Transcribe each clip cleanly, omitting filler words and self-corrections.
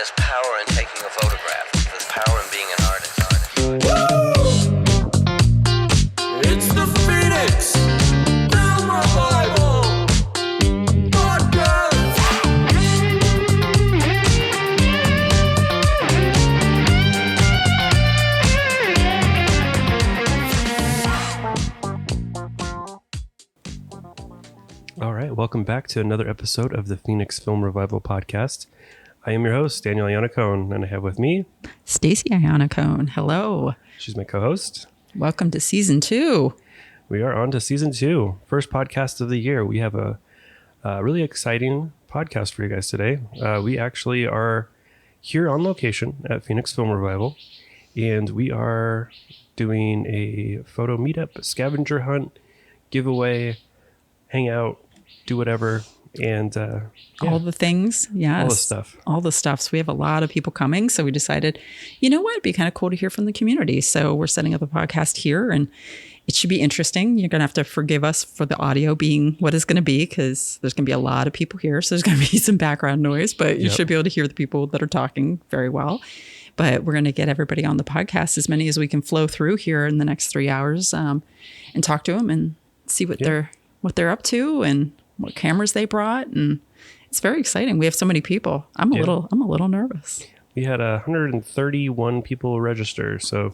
there's power in taking a photograph. There's power in being an artist. It's the Phoenix Film Revival Podcast. All right, welcome back to another episode of the Phoenix Film Revival Podcast. I am your host, Daniel Iannacone, and I have with me Stacy and I. Hello. She's my co-host. Welcome to season 2. We are on to season 2, first podcast of the year. We have a really exciting podcast for you guys today. We actually are here on location at Phoenix Film Revival, and we are doing a photo meetup, scavenger hunt, giveaway, hang out, do whatever, and All the things. Yes. all the stuff. All the stuff. So we have a lot of people coming. So we decided, you know what? It'd be kind of cool to hear from the community. So we're setting up a podcast here and it should be interesting. You're going to have to forgive us for the audio being what it's going to be because there's going to be a lot of people here. So there's going to be some background noise, but you should be able to hear the people that are talking very well. But we're going to get everybody on the podcast, as many as we can flow through here in the next 3 hours, and talk to them and see what they're up to and what cameras they brought. And it's very exciting. We have so many people. I'm a little nervous. We had 131 people register, so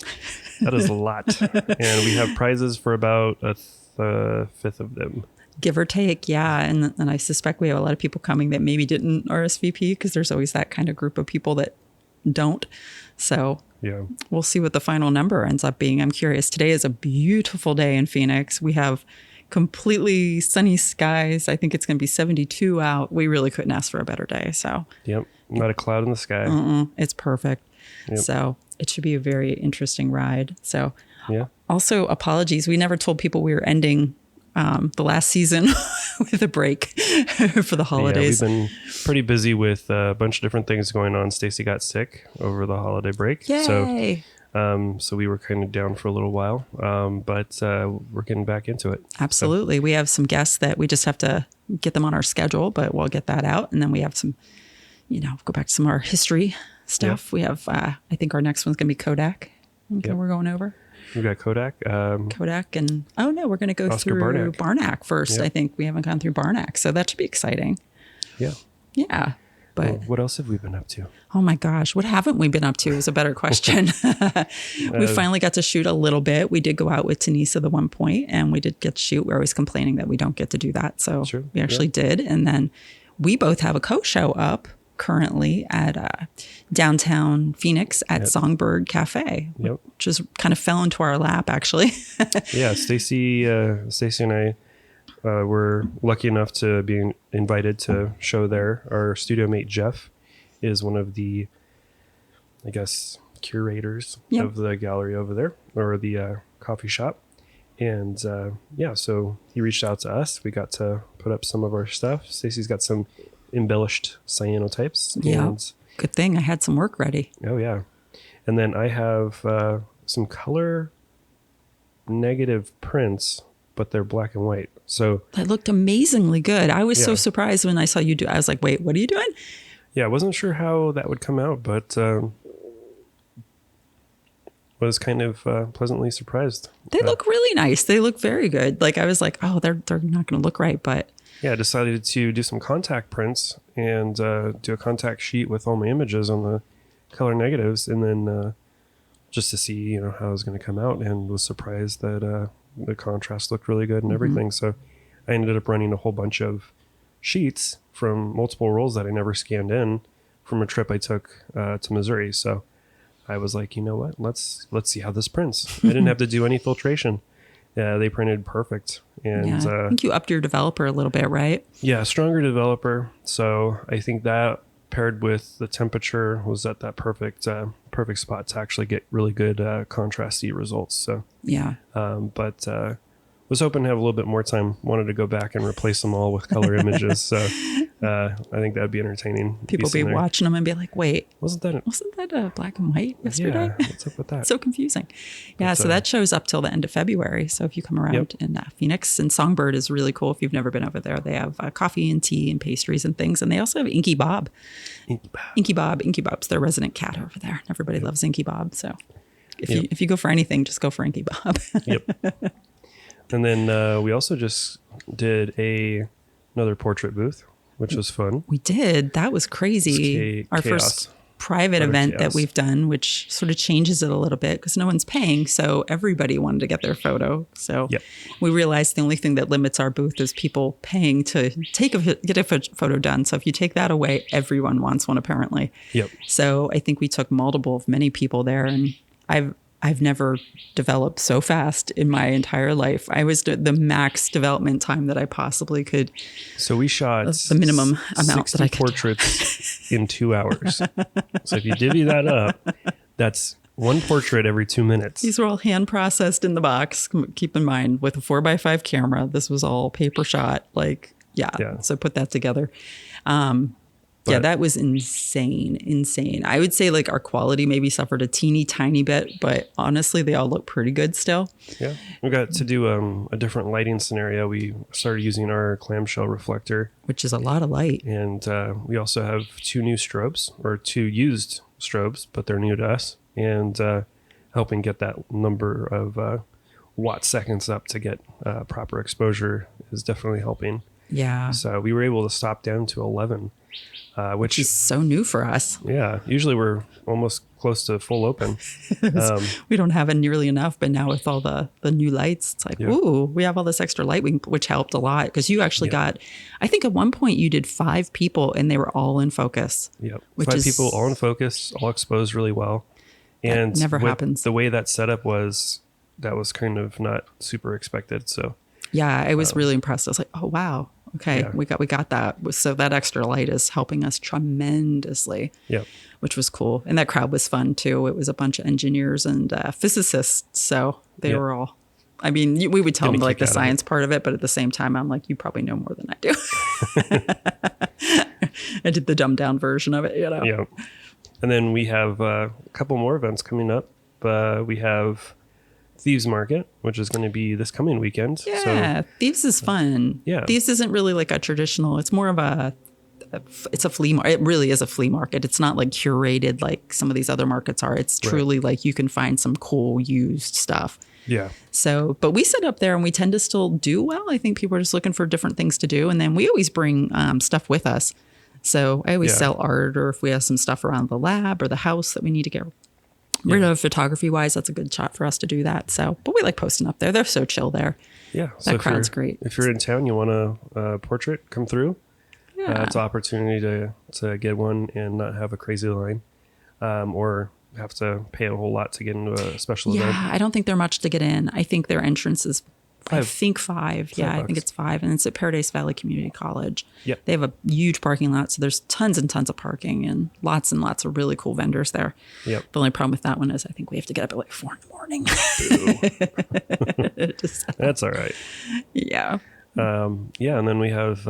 that is a lot. And we have prizes for about a fifth of them. Give or take, yeah. And I suspect we have a lot of people coming that maybe didn't RSVP because there's always that kind of group of people that don't. So yeah, we'll see what the final number ends up being. I'm curious. Today is a beautiful day in Phoenix. We have completely sunny skies. I think it's going to be 72 out. We really couldn't ask for a better day. So yep, not a cloud in the sky. It's perfect. Yep. So it should be a very interesting ride. So yeah. Also apologies. We never told people we were ending the last season with a break for the holidays. Yeah, we've been pretty busy with a bunch of different things going on. Stacy got sick over the holiday break. Yay. So we were kind of down for a little while, but we're getting back into it. Absolutely. So we have some guests that we just have to get them on our schedule, but we'll get that out. And then we have some, go back to some of our history stuff. Yep. We have, I think our next one's going to be Kodak. Okay, we're going over. We've got Kodak. Kodak and, we're going to go Oscar through Barnack. Barnack first. Yep. I think we haven't gone through Barnack. So that should be exciting. Yeah. Yeah. But Well, what else have we been up to? oh my gosh, what haven't we been up to is a better question. We finally got to shoot a little bit. We did go out with Tonissa the one point and we did get to shoot. We're always complaining that we don't get to do that. So True. we actually did. And then we both have a co-show up currently at downtown Phoenix at Songbird Cafe, Yep. which just kind of fell into our lap actually. Yeah, Stacy and I were lucky enough to be invited to show there. Our studio mate Jeff is one of the, I guess, curators of the gallery over there, or the coffee shop. And so he reached out to us. We got to put up some of our stuff. Stacy's got some embellished cyanotypes. Yeah, And, good thing I had some work ready. oh yeah. And then I have some color negative prints, but they're black and white. So That looked amazingly good. I was so surprised when I saw you do. I was like, wait, what are you doing? yeah, I wasn't sure how that would come out, but was kind of pleasantly surprised. They look really nice. They look very good. Like I was like, oh, they're not going to look right, but Yeah, I decided to do some contact prints and do a contact sheet with all my images on the color negatives, and then just to see how it was going to come out, and was surprised that the contrast looked really good and everything. So I ended up running a whole bunch of sheets from multiple rolls that I never scanned in from a trip I took to Missouri. So I was like, you know what, let's see how this prints. I didn't have to do any filtration. Yeah, they printed perfect. And I think you upped your developer a little bit, right? yeah, stronger developer. So I think that paired with the temperature was at that perfect spot to actually get really good contrasty results. So Yeah. but was hoping to have a little bit more time. Wanted to go back and replace them all with color images. So I think that'd be entertaining. People be watching them and be like, wait, wasn't that black and white yesterday? Yeah, what's up with that? So confusing. Yeah, so that shows up till the end of February. So if you come around in Phoenix, and Songbird is really cool. If you've never been over there, they have coffee and tea and pastries and things. And they also have Inky Bob. Inky Bob's their resident cat over there. Everybody loves Inky Bob. So if you go for anything, just go for Inky Bob. Yep. And then we also just did another portrait booth, which was fun. We did. That was crazy. Our first private event that we've done, which sort of changes it a little bit because no one's paying. So everybody wanted to get their photo. So we realized the only thing that limits our booth is people paying to get a photo done. So if you take that away, everyone wants one apparently. Yep. So I think we took multiple of many people there, and I've never developed so fast in my entire life. I was the max development time that I possibly could. So we shot the minimum amount that I could portraits in 2 hours. So if you divvy that up, that's one portrait every 2 minutes. These were all hand processed in the box. Keep in mind, with a 4x5 camera, this was all paper shot. So put that together. Yeah, that was insane. I would say like our quality maybe suffered a teeny tiny bit, but honestly, they all look pretty good still. Yeah, we got to do a different lighting scenario. We started using our clamshell reflector, which is a lot of light. And we also have 2 new strobes, or 2 used strobes, but they're new to us. And helping get that number of watt seconds up to get proper exposure is definitely helping. Yeah. So we were able to stop down to 11. Which is so new for us. Yeah. Usually we're almost close to full open. We don't have it nearly enough, but now with all the new lights, it's like, ooh, we have all this extra light, which helped a lot because you actually got, I think at one point you did 5 people and they were all in focus. Yep. 5 people all in focus, all exposed really well. And that never happens. The way that setup was, that was kind of not super expected. So yeah, I was really impressed. I was like, oh, wow. Okay, we got that. So that extra light is helping us tremendously, which was cool. And that crowd was fun too. It was a bunch of engineers and physicists. So they were all, I mean, we would tell them like the science part of it, but at the same time, I'm like, you probably know more than I do. I did the dumbed down version of it, Yeah. And then we have a couple more events coming up. We have Thieves Market, which is going to be this coming weekend. Yeah, so, Thieves is fun. Yeah. Thieves isn't really like a traditional, it's more of it's a flea market. It really is a flea market. It's not like curated like some of these other markets are. It's truly like you can find some cool used stuff. Yeah. So, but we sit up there and we tend to still do well. I think people are just looking for different things to do. And then we always bring stuff with us. So I always sell art, or if we have some stuff around the lab or the house that we need to get rid of photography wise, that's a good shot for us to do that. So, but we like posting up there. They're so chill there. Yeah. That crowd's great. If you're in town, you want a portrait, come through. It's an opportunity to get one and not have a crazy line, or have to pay a whole lot to get into a special event. Yeah, I don't think they're much to get in. I think their entrance is $5. Yeah, I think it's $5, and it's at Paradise Valley Community College. Yep. They have a huge parking lot, so there's tons and tons of parking and lots of really cool vendors there. Yep. The only problem with that one is I think we have to get up at like 4 a.m. That's all right. Yeah. And then we have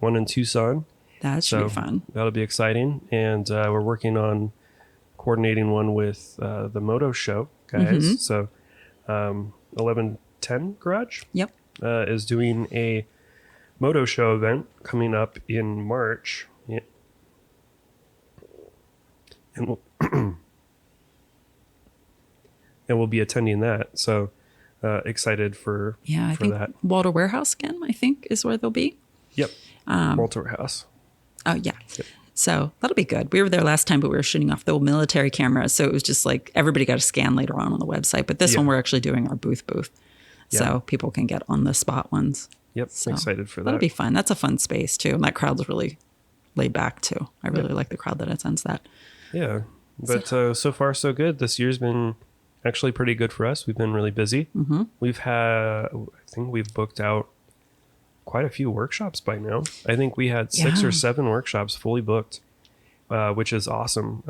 one in Tucson. That should be fun. That'll be exciting, and we're working on coordinating one with the Moto Show guys. Mm-hmm. So 1110 Garage is doing a Moto Show event coming up in March. Yeah. And we'll be attending that. So excited for I think that. Walter Warehouse again, I think, is where they'll be. Yep. Walter Warehouse. Oh, yeah. Yep. So that'll be good. We were there last time, but we were shooting off the old military camera. So it was just like everybody got a scan later on the website. But this one, we're actually doing our booth. So people can get on the spot ones. Yep. So excited for that. That'll be fun. That's a fun space too. And that crowd's really laid back too. I really like the crowd that attends that. Yeah. But so far, so good. This year's been actually pretty good for us. We've been really busy. Mm-hmm. I think we've booked out quite a few workshops by now. I think we had 6 or 7 workshops fully booked, which is awesome.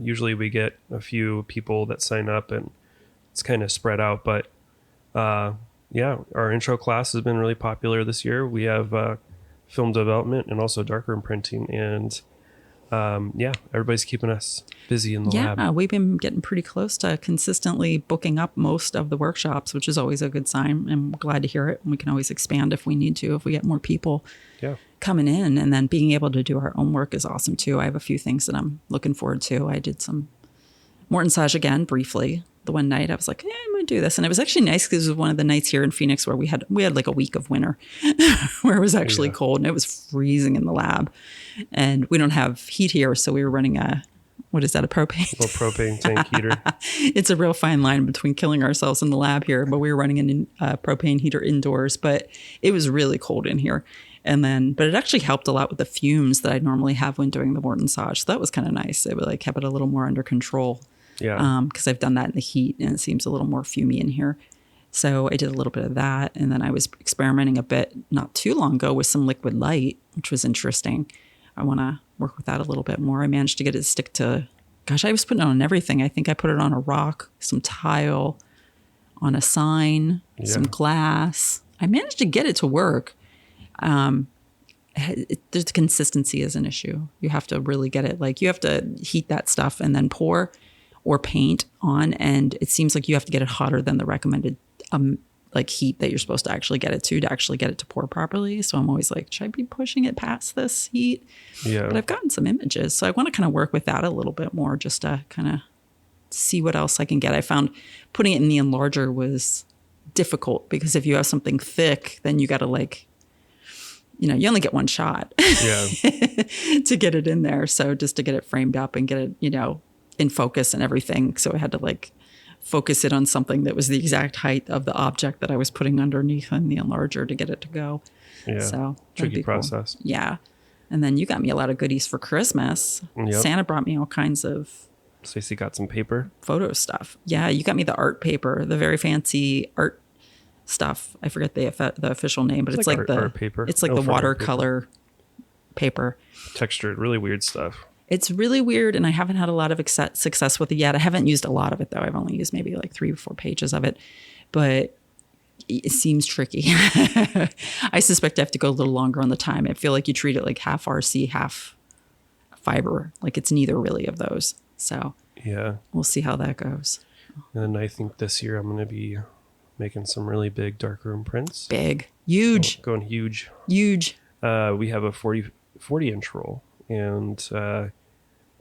Usually we get a few people that sign up and it's kind of spread out, but yeah, our intro class has been really popular this year. We have film development and also darkroom printing, and yeah, everybody's keeping us busy in the lab. Yeah, we've been getting pretty close to consistently booking up most of the workshops, which is always a good sign. I'm glad to hear it. And we can always expand if we need to, if we get more people coming in. And then being able to do our own work is awesome too. I have a few things that I'm looking forward to. I did some Mortensage again briefly. The one night I was like, I'm going to do this. And it was actually nice because it was one of the nights here in Phoenix where we had like a week of winter where it was actually cold and it was freezing in the lab. And we don't have heat here. So we were running a propane? A little propane tank heater. It's a real fine line between killing ourselves in the lab here, but we were running a propane heater indoors, but it was really cold in here. But it actually helped a lot with the fumes that I normally have when doing the Mortensage. So that was kind of nice. It like kept it a little more under control. Yeah. Because I've done that in the heat and it seems a little more fumey in here. So I did a little bit of that. And then I was experimenting a bit not too long ago with some liquid light, which was interesting. I want to work with that a little bit more. I managed to get it to stick to, I was putting it on everything. I think I put it on a rock, some tile, on a sign, some glass. I managed to get it to work. The consistency is an issue. You have to really get it. Like you have to heat that stuff and then pour or paint on. And it seems like you have to get it hotter than the recommended like heat that you're supposed to actually get it to actually get it to pour properly. So I'm always like, should I be pushing it past this heat? Yeah. But I've gotten some images. So I want to kind of work with that a little bit more just to kind of see what else I can get. I found putting it in the enlarger was difficult because if you have something thick, then you got to like, you only get one shot to get it in there. So just to get it framed up and get it, in focus and everything. So I had to like focus it on something that was the exact height of the object that I was putting underneath in the enlarger to get it to go. Yeah. So tricky process. Cool. Yeah. And then you got me a lot of goodies for Christmas. Yep. Santa brought me all kinds of Stacy got some paper. Photo stuff. Yeah. You got me the art paper, the very fancy art stuff. I forget the official name, but it's like the art paper. It's like the watercolor paper. Textured, really weird stuff. It's really weird, and I haven't had a lot of success with it yet. I haven't used a lot of it, though. I've only used maybe like 3 or 4 pages of it, but it seems tricky. I suspect I have to go a little longer on the time. I feel like you treat it like half RC, half fiber. Like it's neither really of those. So yeah, we'll see how that goes. And I think this year I'm going to be making some really big darkroom prints. Big, huge, going huge. We have a 40 inch roll, and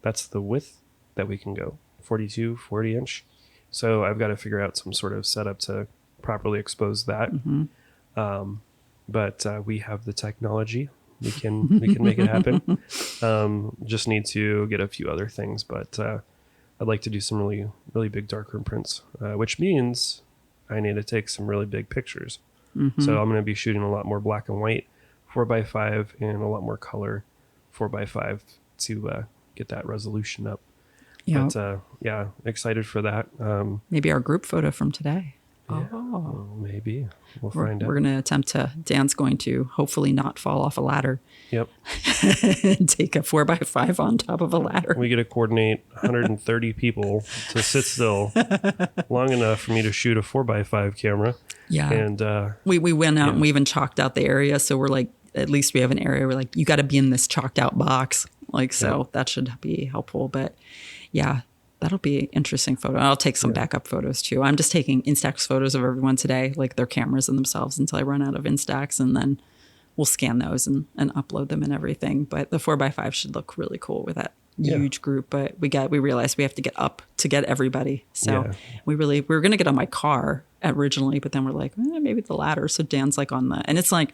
that's the width that we can go, 42, 40 inch. So I've got to figure out some sort of setup to properly expose that. Mm-hmm. But we have the technology. We can make it happen. Just need to get a few other things, but I'd like to do some really, really big darkroom prints, which means I need to take some really big pictures. Mm-hmm. So I'm going to be shooting a lot more black and white 4x5 and a lot more color 4x5 to get that resolution up. Yep. But yeah, excited for that. Maybe our group photo from today. Yeah, well, maybe we'll find out. We're going to attempt to, Dan's going to hopefully not fall off a ladder. Yep. And take a 4x5 on top of a ladder. We get to coordinate 130 people to sit still long enough for me to shoot a 4x5 camera. Yeah. And we went out and we even chalked out the area. So we're like, at least we have an area where like, you got to be in this chalked out box. Like, so that should be helpful. But yeah, that'll be an interesting photo. I'll take some backup photos too. I'm just taking Instax photos of everyone today, like their cameras and themselves until I run out of Instax, and then we'll scan those and upload them and everything. But the 4x5 should look really cool with that huge group. But we realized we have to get up to get everybody. So we were going to get on my car originally, but then we're like, maybe the ladder. So Dan's like on and it's like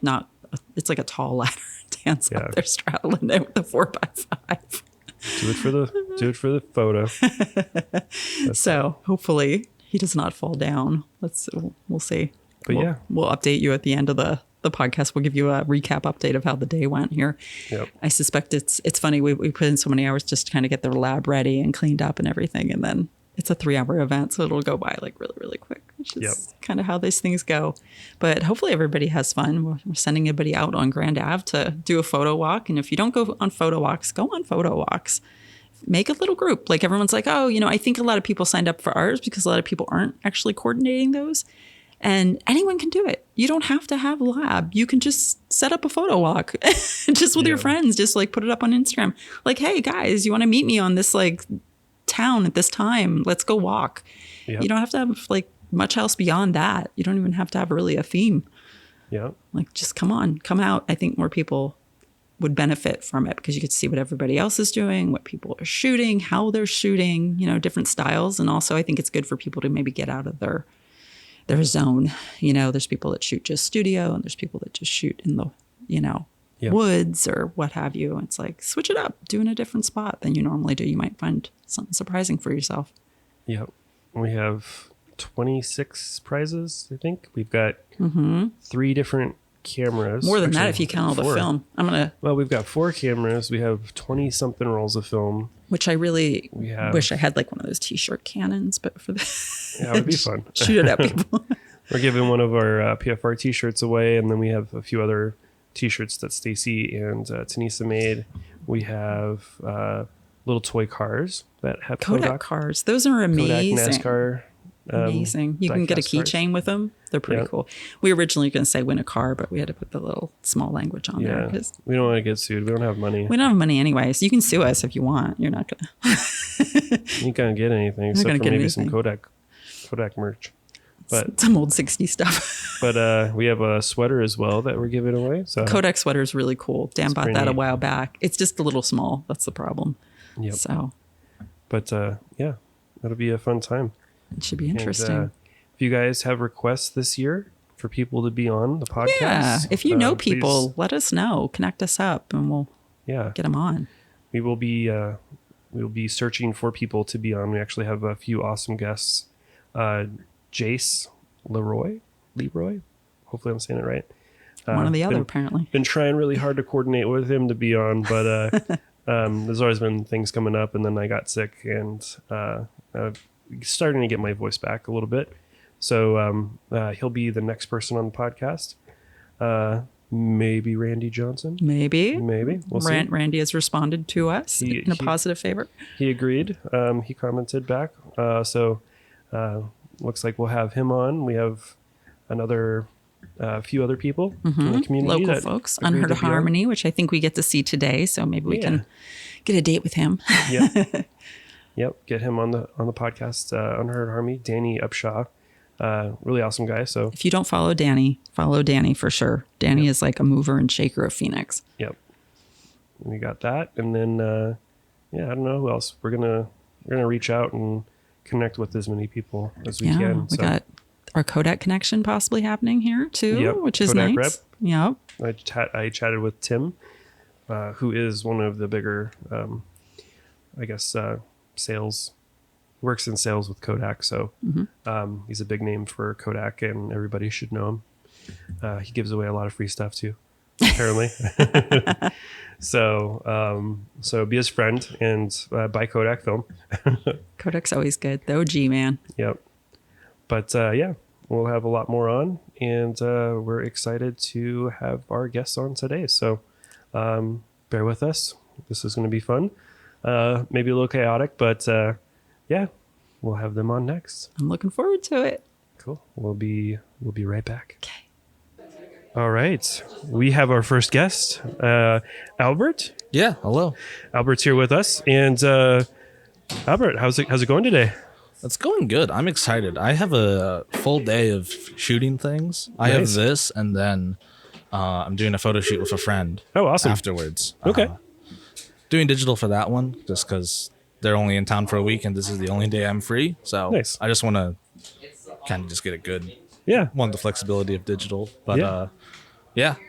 it's like a tall ladder. Dan's up there straddling it with the 4x5. Do it for the photo. So hopefully he does not fall down. We'll see. But we'll update you at the end of the podcast. We'll give you a recap update of how the day went here. Yep. I suspect it's funny. We put in so many hours just to kind of get the lab ready and cleaned up and everything. And then it's a 3-hour event. So it'll go by like really, really quick, which is kind of how these things go. But hopefully everybody has fun. We're sending everybody out on Grand Ave to do a photo walk. And if you don't go on photo walks, go on photo walks. Make a little group. Like everyone's like, I think a lot of people signed up for ours because a lot of people aren't actually coordinating those. And anyone can do it. You don't have to have a lab. You can just set up a photo walk just with your friends. Just like put it up on Instagram. Like, hey guys, you want to meet me on this like town at this time? Let's go walk. Yep. You don't have to have like much else beyond that. You don't even have to have really a theme. Yeah. Like just come out. I think more people would benefit from it because you could see what everybody else is doing, what people are shooting, how they're shooting, you know, different styles. And also I think it's good for people to maybe get out of their zone. You know, there's people that shoot just studio and there's people that just shoot in the, you know, woods or what have you. It's like, switch it up, do in a different spot than you normally do. You might find something surprising for yourself. Yep. We have 26 prizes, I think. We've got 3 different cameras. More than that if you count all the film. Well, we've got 4 cameras. We have 20-something rolls of film. Which I really wish I had like one of those t-shirt cannons, but for the... Yeah, it would be fun. Shoot it at people. We're giving one of our PFR t-shirts away, and then we have a few other t-shirts that Stacy and Tonissa made. We have little toy cars that have Kodak cars. Those are amazing. Kodak NASCAR. Amazing. You can get a keychain with them. They're pretty cool. We were originally going to say win a car, but we had to put the little small language on there. Because we don't want to get sued. We don't have money. We don't have money anyway, so you can sue us if you want. You're not going to. You can't get anything except for maybe some Kodak merch. But some old 60s stuff. But we have a sweater as well that we're giving away. So Kodak sweater is really cool. Dan bought that a while back. It's just a little small. That's the problem. Yep. So. But yeah, that'll be a fun time. It should be interesting. And, if you guys have requests this year for people to be on the podcast, if you know people, let us know. Connect us up, and we'll get them on. We will be searching for people to be on. We actually have a few awesome guests. Jace Leroy. Hopefully, I'm saying it right. One or the other, apparently. Been trying really hard to coordinate with him to be on, but there's always been things coming up, and then I got sick and starting to get my voice back a little bit. So he'll be the next person on the podcast. Maybe Randy Johnson. Maybe. We'll see. Randy has responded to us in a positive favor. He agreed. He commented back. So looks like we'll have him on. We have another few other people in the community. Local folks. Unheard Harmony, which I think we get to see today. So maybe we can get a date with him. Yep. Get him on the podcast. Unheard Harmony. Danny Upshaw. Really awesome guy. So if you don't follow Danny for sure. Danny is like a mover and shaker of Phoenix. Yep. We got that. And then I don't know who else. We're gonna reach out and connect with as many people as we can. We got our Kodak connection possibly happening here too, which is Kodak nice. Rep. Yep. I chatted with Tim, who is one of the bigger sales, works in sales with Kodak. So he's a big name for Kodak and everybody should know him. He gives away a lot of free stuff too, apparently. So be his friend and buy Kodak film. Kodak's always good. The OG, man. Yep. But we'll have a lot more on, and we're excited to have our guests on today. So bear with us. This is going to be fun. Maybe a little chaotic, but we'll have them on next. I'm looking forward to it. Cool. We'll be right back. Okay. All right. We have our first guest, Albert. Yeah, hello. Albert's here with us. And Albert, how's it going today? It's going good. I'm excited. I have a full day of shooting things. I have this, and then I'm doing a photo shoot with a friend. Oh, awesome. Afterwards. Okay. Doing digital for that one, just because they're only in town for a week, and this is the only day I'm free. So I just want to kind of just get it good. Yeah. Want the flexibility of digital. But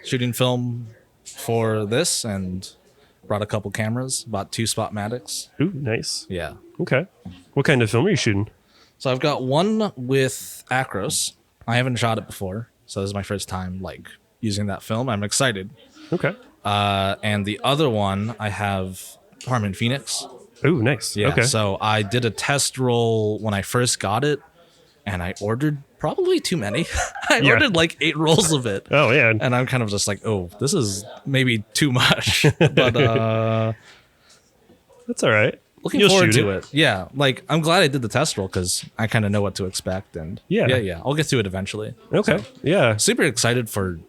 shooting film for this, and brought a couple cameras, bought 2 Spotmatics. Ooh, nice. Yeah. Okay. What kind of film are you shooting? So I've got one with Acros. I haven't shot it before, so this is my first time using that film. I'm excited. Okay. And the other one I have Harmon Phoenix. Ooh, nice. Yeah. Okay. So I did a test roll when I first got it, and I ordered probably too many. I ordered 8 rolls of it. Oh, yeah. And I'm kind of just this is maybe too much. But that's all right. looking forward to it. Yeah, like I'm glad I did the test roll because I kind of know what to expect, and yeah, I'll get to it eventually. Okay, So, yeah, super excited for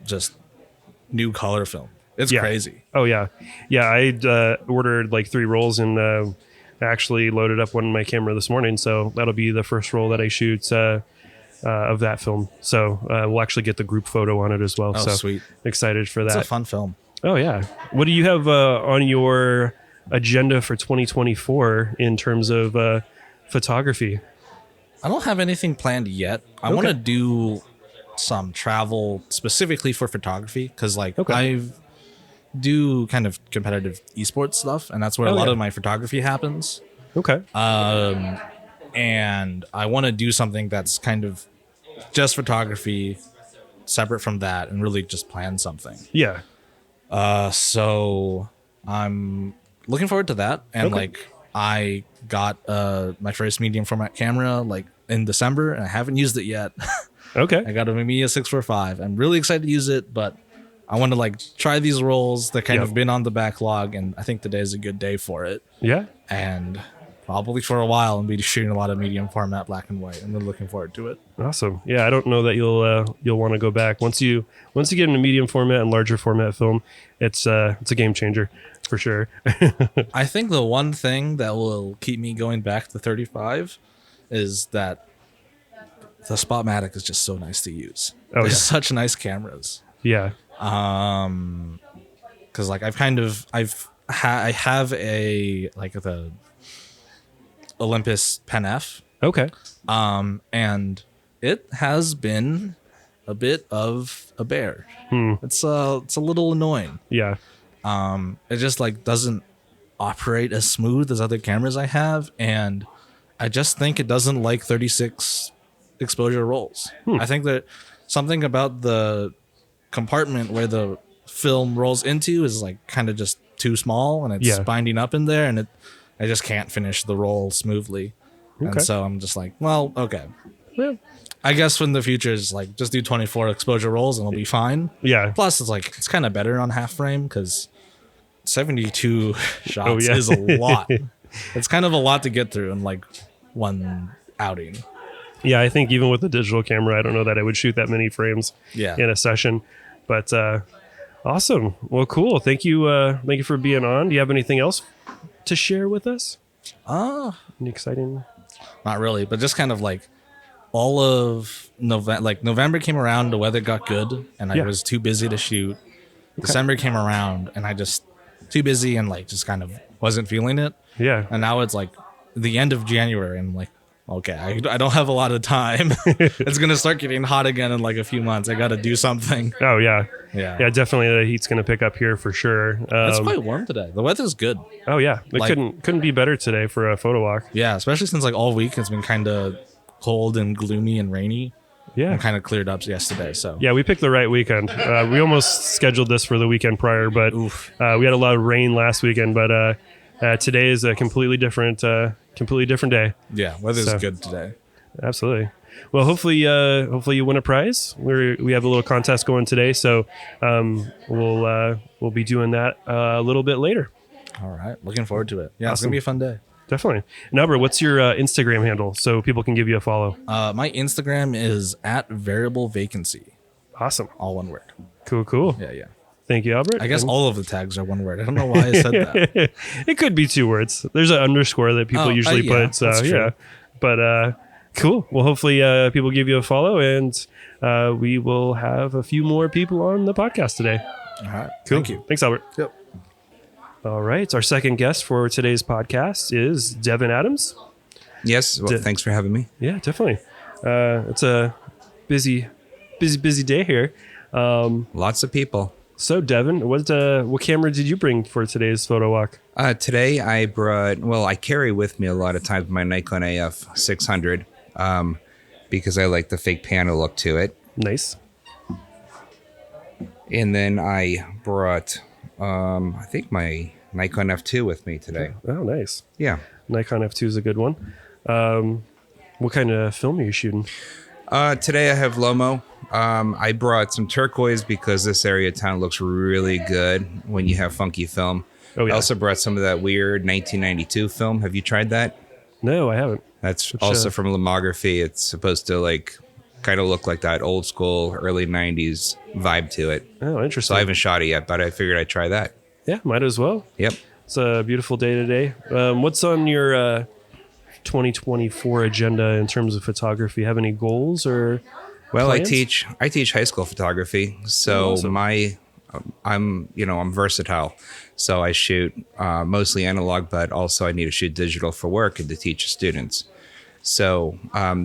just new color film. It's crazy. Oh yeah, I ordered like 3 rolls and actually loaded up one in my camera this morning, so that'll be the first roll that I shoot of that film. So we'll actually get the group photo on it as well. Oh, so sweet! Excited for that. It's a fun film. Oh yeah. What do you have on your agenda for 2024 in terms of photography? I don't have anything planned yet. I want to do some travel specifically for photography because I do kind of competitive esports stuff, and that's where a lot of my photography happens. Okay. And I want to do something that's kind of just photography, separate from that, and really just plan something. Yeah. So I'm looking forward to that. And I got my first medium format camera in December, and I haven't used it yet. Okay. I got a Mamiya 645. I'm really excited to use it, but I want to try these rolls that kind of been on the backlog, and I think today is a good day for it. Yeah. And probably for a while and be shooting a lot of medium format black and white, and then looking forward to it. Awesome. Yeah, I don't know that you'll want to go back once you get into medium format and larger format film. It's a game changer for sure. I think the one thing that will keep me going back to 35 is that the Spotmatic is just so nice to use. Oh, They're such nice cameras. Yeah. Because I have the Olympus Pen F. Okay. And it has been a bit of a bear. It's a little annoying. Yeah. It just doesn't operate as smooth as other cameras I have, and I just think it doesn't like 36 exposure rolls. I think that something about the compartment where the film rolls into is kind of just too small, and it's binding up in there, and I just can't finish the roll smoothly. Okay. And so I'm just okay. Well, I guess in the future is just do 24 exposure rolls and it'll be fine. Yeah. Plus it's kind of better on half frame because 72 shots is a lot. It's kind of a lot to get through in one outing. Yeah, I think even with the digital camera, I don't know that I would shoot that many frames in a session. But awesome. Well, cool. Thank you for being on. Do you have anything else to share with us? Any exciting? Not really, but just kind of all of November. November came around, the weather got good, and I was too busy to shoot. Okay. December came around, and I just too busy and just kind of wasn't feeling it. Yeah. And now it's the end of January, and I'm okay, I don't have a lot of time. It's gonna start getting hot again in a few months. I got to do something. Oh yeah, definitely. The heat's gonna pick up here for sure. It's quite warm today. The weather's good. Oh yeah, it couldn't be better today for a photo walk. Yeah, especially since all week it's been kind of cold and gloomy and rainy. Yeah, and kind of cleared up yesterday. So yeah, we picked the right weekend. We almost scheduled this for the weekend prior, but we had a lot of rain last weekend. But today is a completely different day. Yeah, weather's good today. Absolutely. Well, hopefully you win a prize. We have a little contest going today, so we'll be doing that a little bit later. All right, looking forward to it. Yeah, awesome. It's gonna be a fun day. Definitely. And Albert, what's your Instagram handle so people can give you a follow? My Instagram is @variablevacancy. Awesome. All one word. Cool. Yeah. Thank you, Albert. I guess all of the tags are one word. I don't know why I said that. It could be 2 words. There's an underscore that people usually put. So yeah. But cool. Well, hopefully people give you a follow, and we will have a few more people on the podcast today. All right. Cool. Thank you. Thanks, Albert. Yep. All right. Our second guest for today's podcast is Devin Adams. Yes. Well, thanks for having me. Yeah, definitely. It's a busy day here. Lots of people. So, Devin, what camera did you bring for today's photo walk? Today I brought, I carry with me a lot of times my Nikon AF 600 because I like the fake panel look to it. Nice. And then I brought, I think my Nikon F2 with me today. Oh, nice. Yeah. Nikon F2 is a good one. What kind of film are you shooting? Today I have Lomo. I brought some turquoise because this area of town looks really good when you have funky film. Oh, yeah. I also brought some of that weird 1992 film. Have you tried that? No, I haven't. That's also from Lomography. It's supposed to like kind of look like that old school early 90s vibe to it. Oh, interesting. So I haven't shot it yet, but I figured I'd try that. Yeah, might as well. Yep. It's a beautiful day today. What's on your 2024 agenda in terms of photography? Have any goals or Well, plans? I teach high school photography. So Awesome. I'm versatile. So I shoot mostly analog, but also I need to shoot digital for work and to teach students. So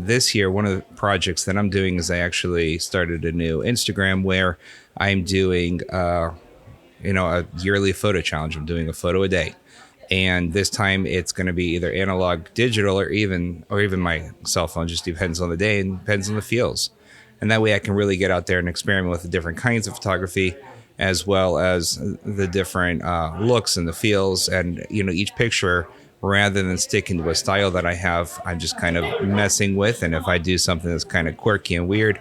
this year, one of the projects that I'm doing is I actually started a new Instagram where I'm doing, a yearly photo challenge. I'm doing a photo a day. And this time it's going to be either analog, digital, or even my cell phone. Just depends on the day and depends on the feels. And that way I can really get out there and experiment with the different kinds of photography, as well as the different looks and the feels. And, each picture, rather than sticking to a style that I have, I'm just kind of messing with. And if I do something that's kind of quirky and weird,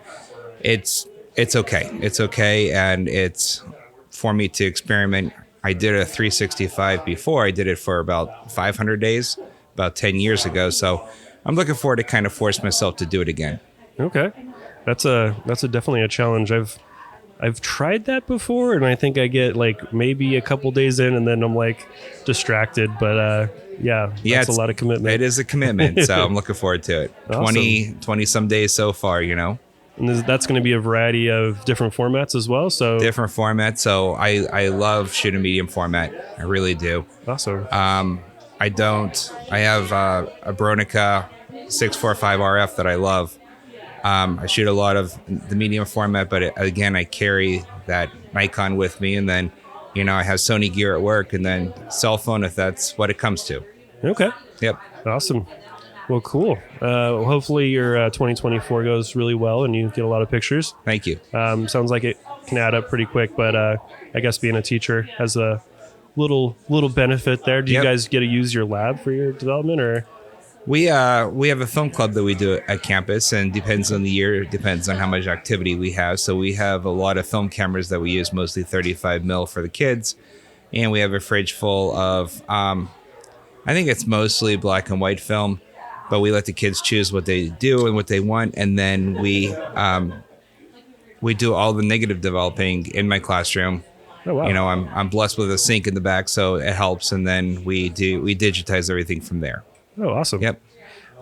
it's okay. It's okay. And it's for me to experiment. I did a 365 before. I did it for about 500 days, about 10 years ago. So I'm looking forward to kind of force myself to do it again. Okay, that's definitely a challenge. I've tried that before, and I think I get like maybe a couple days in, and then I'm like distracted. But that's a lot of commitment. It is a commitment, so I'm looking forward to it. Awesome. 20 some days so far, And that's going to be a variety of different formats as well. So different formats. So I love shooting medium format. I really do. Awesome. I have a Bronica 645 RF that I love. I shoot a lot of the medium format, but again, I carry that Nikon with me, and then, I have Sony gear at work, and then cell phone if that's what it comes to. Okay. Yep. Awesome. Well, cool. Hopefully your 2024 goes really well and you get a lot of pictures. Thank you. Sounds like it can add up pretty quick, but I guess being a teacher has a little benefit there. Do you guys get to use your lab for your development, or? We have a film club that we do at campus, and depends on the year, it depends on how much activity we have. So we have a lot of film cameras that we use, mostly 35 mil for the kids, and we have a fridge full of I think it's mostly black and white film, but we let the kids choose what they do and what they want, and then we do all the negative developing in my classroom. Oh, wow. I'm blessed with a sink in the back, so it helps, and then we digitize everything from there. Oh, awesome. Yep.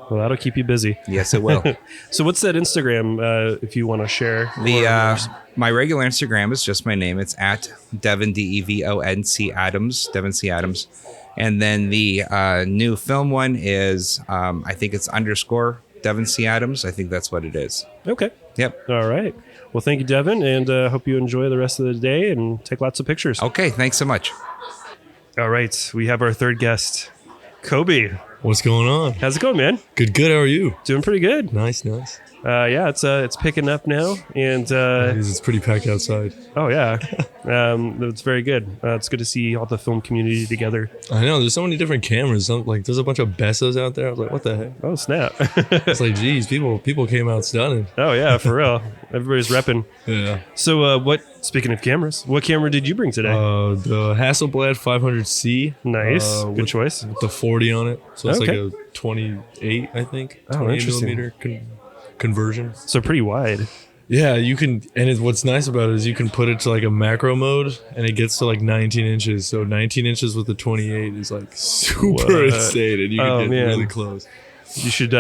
Well, that'll keep you busy. Yes, it will. So what's that Instagram, if you want to share? My regular Instagram is just my name. It's at Devon, DEVONC Adams, Devon C. Adams. And then the new film one is, I think it's _ Devon C. Adams. I think that's what it is. Okay. Yep. All right. Well, thank you, Devon, and hope you enjoy the rest of the day and take lots of pictures. Okay. Thanks so much. All right. We have our third guest, Kobe. What's going on? How's it going, man? Good. How are you? Doing pretty good. Nice. It's picking up now, and It's pretty packed outside. oh yeah, it's very good. It's good to see all the film community together. I know. There's so many different cameras. There's a bunch of Bessos out there. I was like, what the heck? Oh snap! It's like, geez, people came out stunning. Oh yeah, for real. Everybody's repping. Yeah. So speaking of cameras, what camera did you bring today? The Hasselblad 500C. Nice, good with choice. the 40 on it. So it's Okay. like a 28, I think. Oh, 28 interesting. millimeter conversion. So pretty wide. Yeah, you can, and what's nice about it is you can put it to like a macro mode, and it gets to like 19 inches. So 19 inches with the 28 is like super What? insane, and you can Oh, get man. really close. You should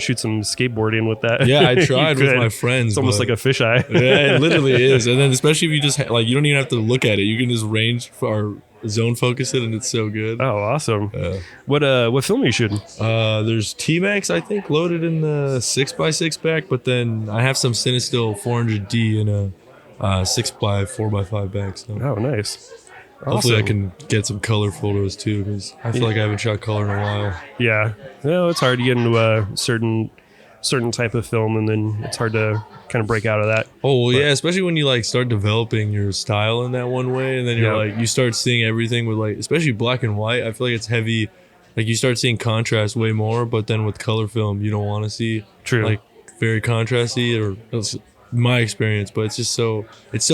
shoot some skateboarding with that. Yeah, I You tried with could. my friends. It's almost but- like a fisheye. Yeah, it literally is. And then especially if you just you don't even have to look at it. You can just range or zone focus it, and it's so good. Oh, awesome. Yeah. What film are you shooting? There's T-Max, I think, loaded in the 6x6 back, but then I have some Cinestill 400D in a 6x4x5 back. So Oh, nice. hopefully I Awesome. can get some color photos too, because I feel like I haven't shot color in a while. Yeah. No, it's hard to get into a certain type of film, and then it's hard to kind of break out of that. Oh well, yeah, especially when you like start developing your style in that one way, and then you're Yeah. like you start seeing everything with like, especially black and white. I feel like it's heavy. Like you start seeing contrast way more, but then with color film, you don't want to see True. like very contrasty, or else my experience, but it's so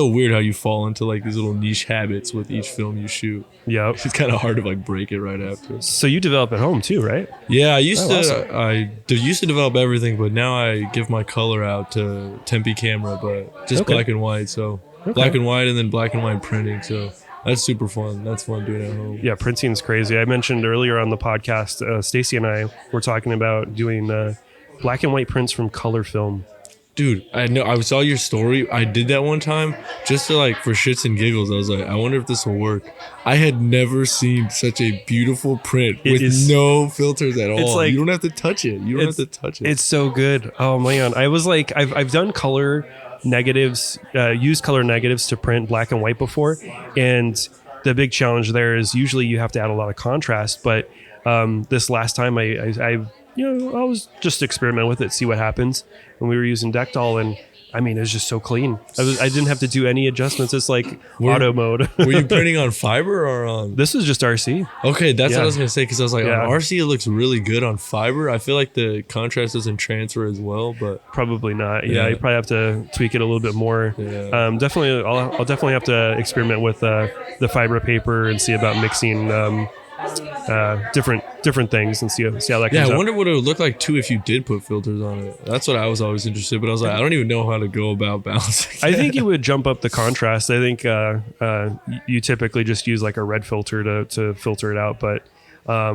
weird how you fall into like these little niche habits with each film you shoot. Yeah. It's kind of hard to like break it right after. So you develop at home too, right? Yeah, I used awesome. used to develop everything, but now I give my color out to Tempe Camera, but just black and white. So black and white and then black and white printing. So that's super fun. That's fun doing it at home. Yeah, printing is crazy. I mentioned earlier on the podcast, Stacy and I were talking about doing black and white prints from color film. Dude, I know. I saw your story. I did that one time just to like for shits and giggles. I was like, I wonder if this will work. I had never seen such a beautiful print with no filters at all. It's like, you don't have to touch it. You don't have to touch it. It's so good. Oh man, I was like, I've done color negatives, used color negatives to print black and white before, and the big challenge there is usually you have to add a lot of contrast. But this last time, I was just experimenting with it, see what happens. And we were using Deckdoll, and I mean, it was just so clean. I didn't have to do any adjustments. It's like auto mode. Were you printing on fiber or on? This is just RC. Okay, that's what I was gonna say, because I was like, Yeah. on RC it looks really good. On fiber, I feel like the contrast doesn't transfer as well, but Probably not. Yeah, you probably have to tweak it a little bit more. Yeah. Definitely, I'll definitely have to experiment with the fiber paper and see about mixing different things and see how that comes yeah, out. I wonder what it would look like too if you did put filters on it. That's what I was always interested, but I was like, I don't even know how to go about balancing. I think you would jump up the contrast. I think you typically just use like a red filter to filter it out, but I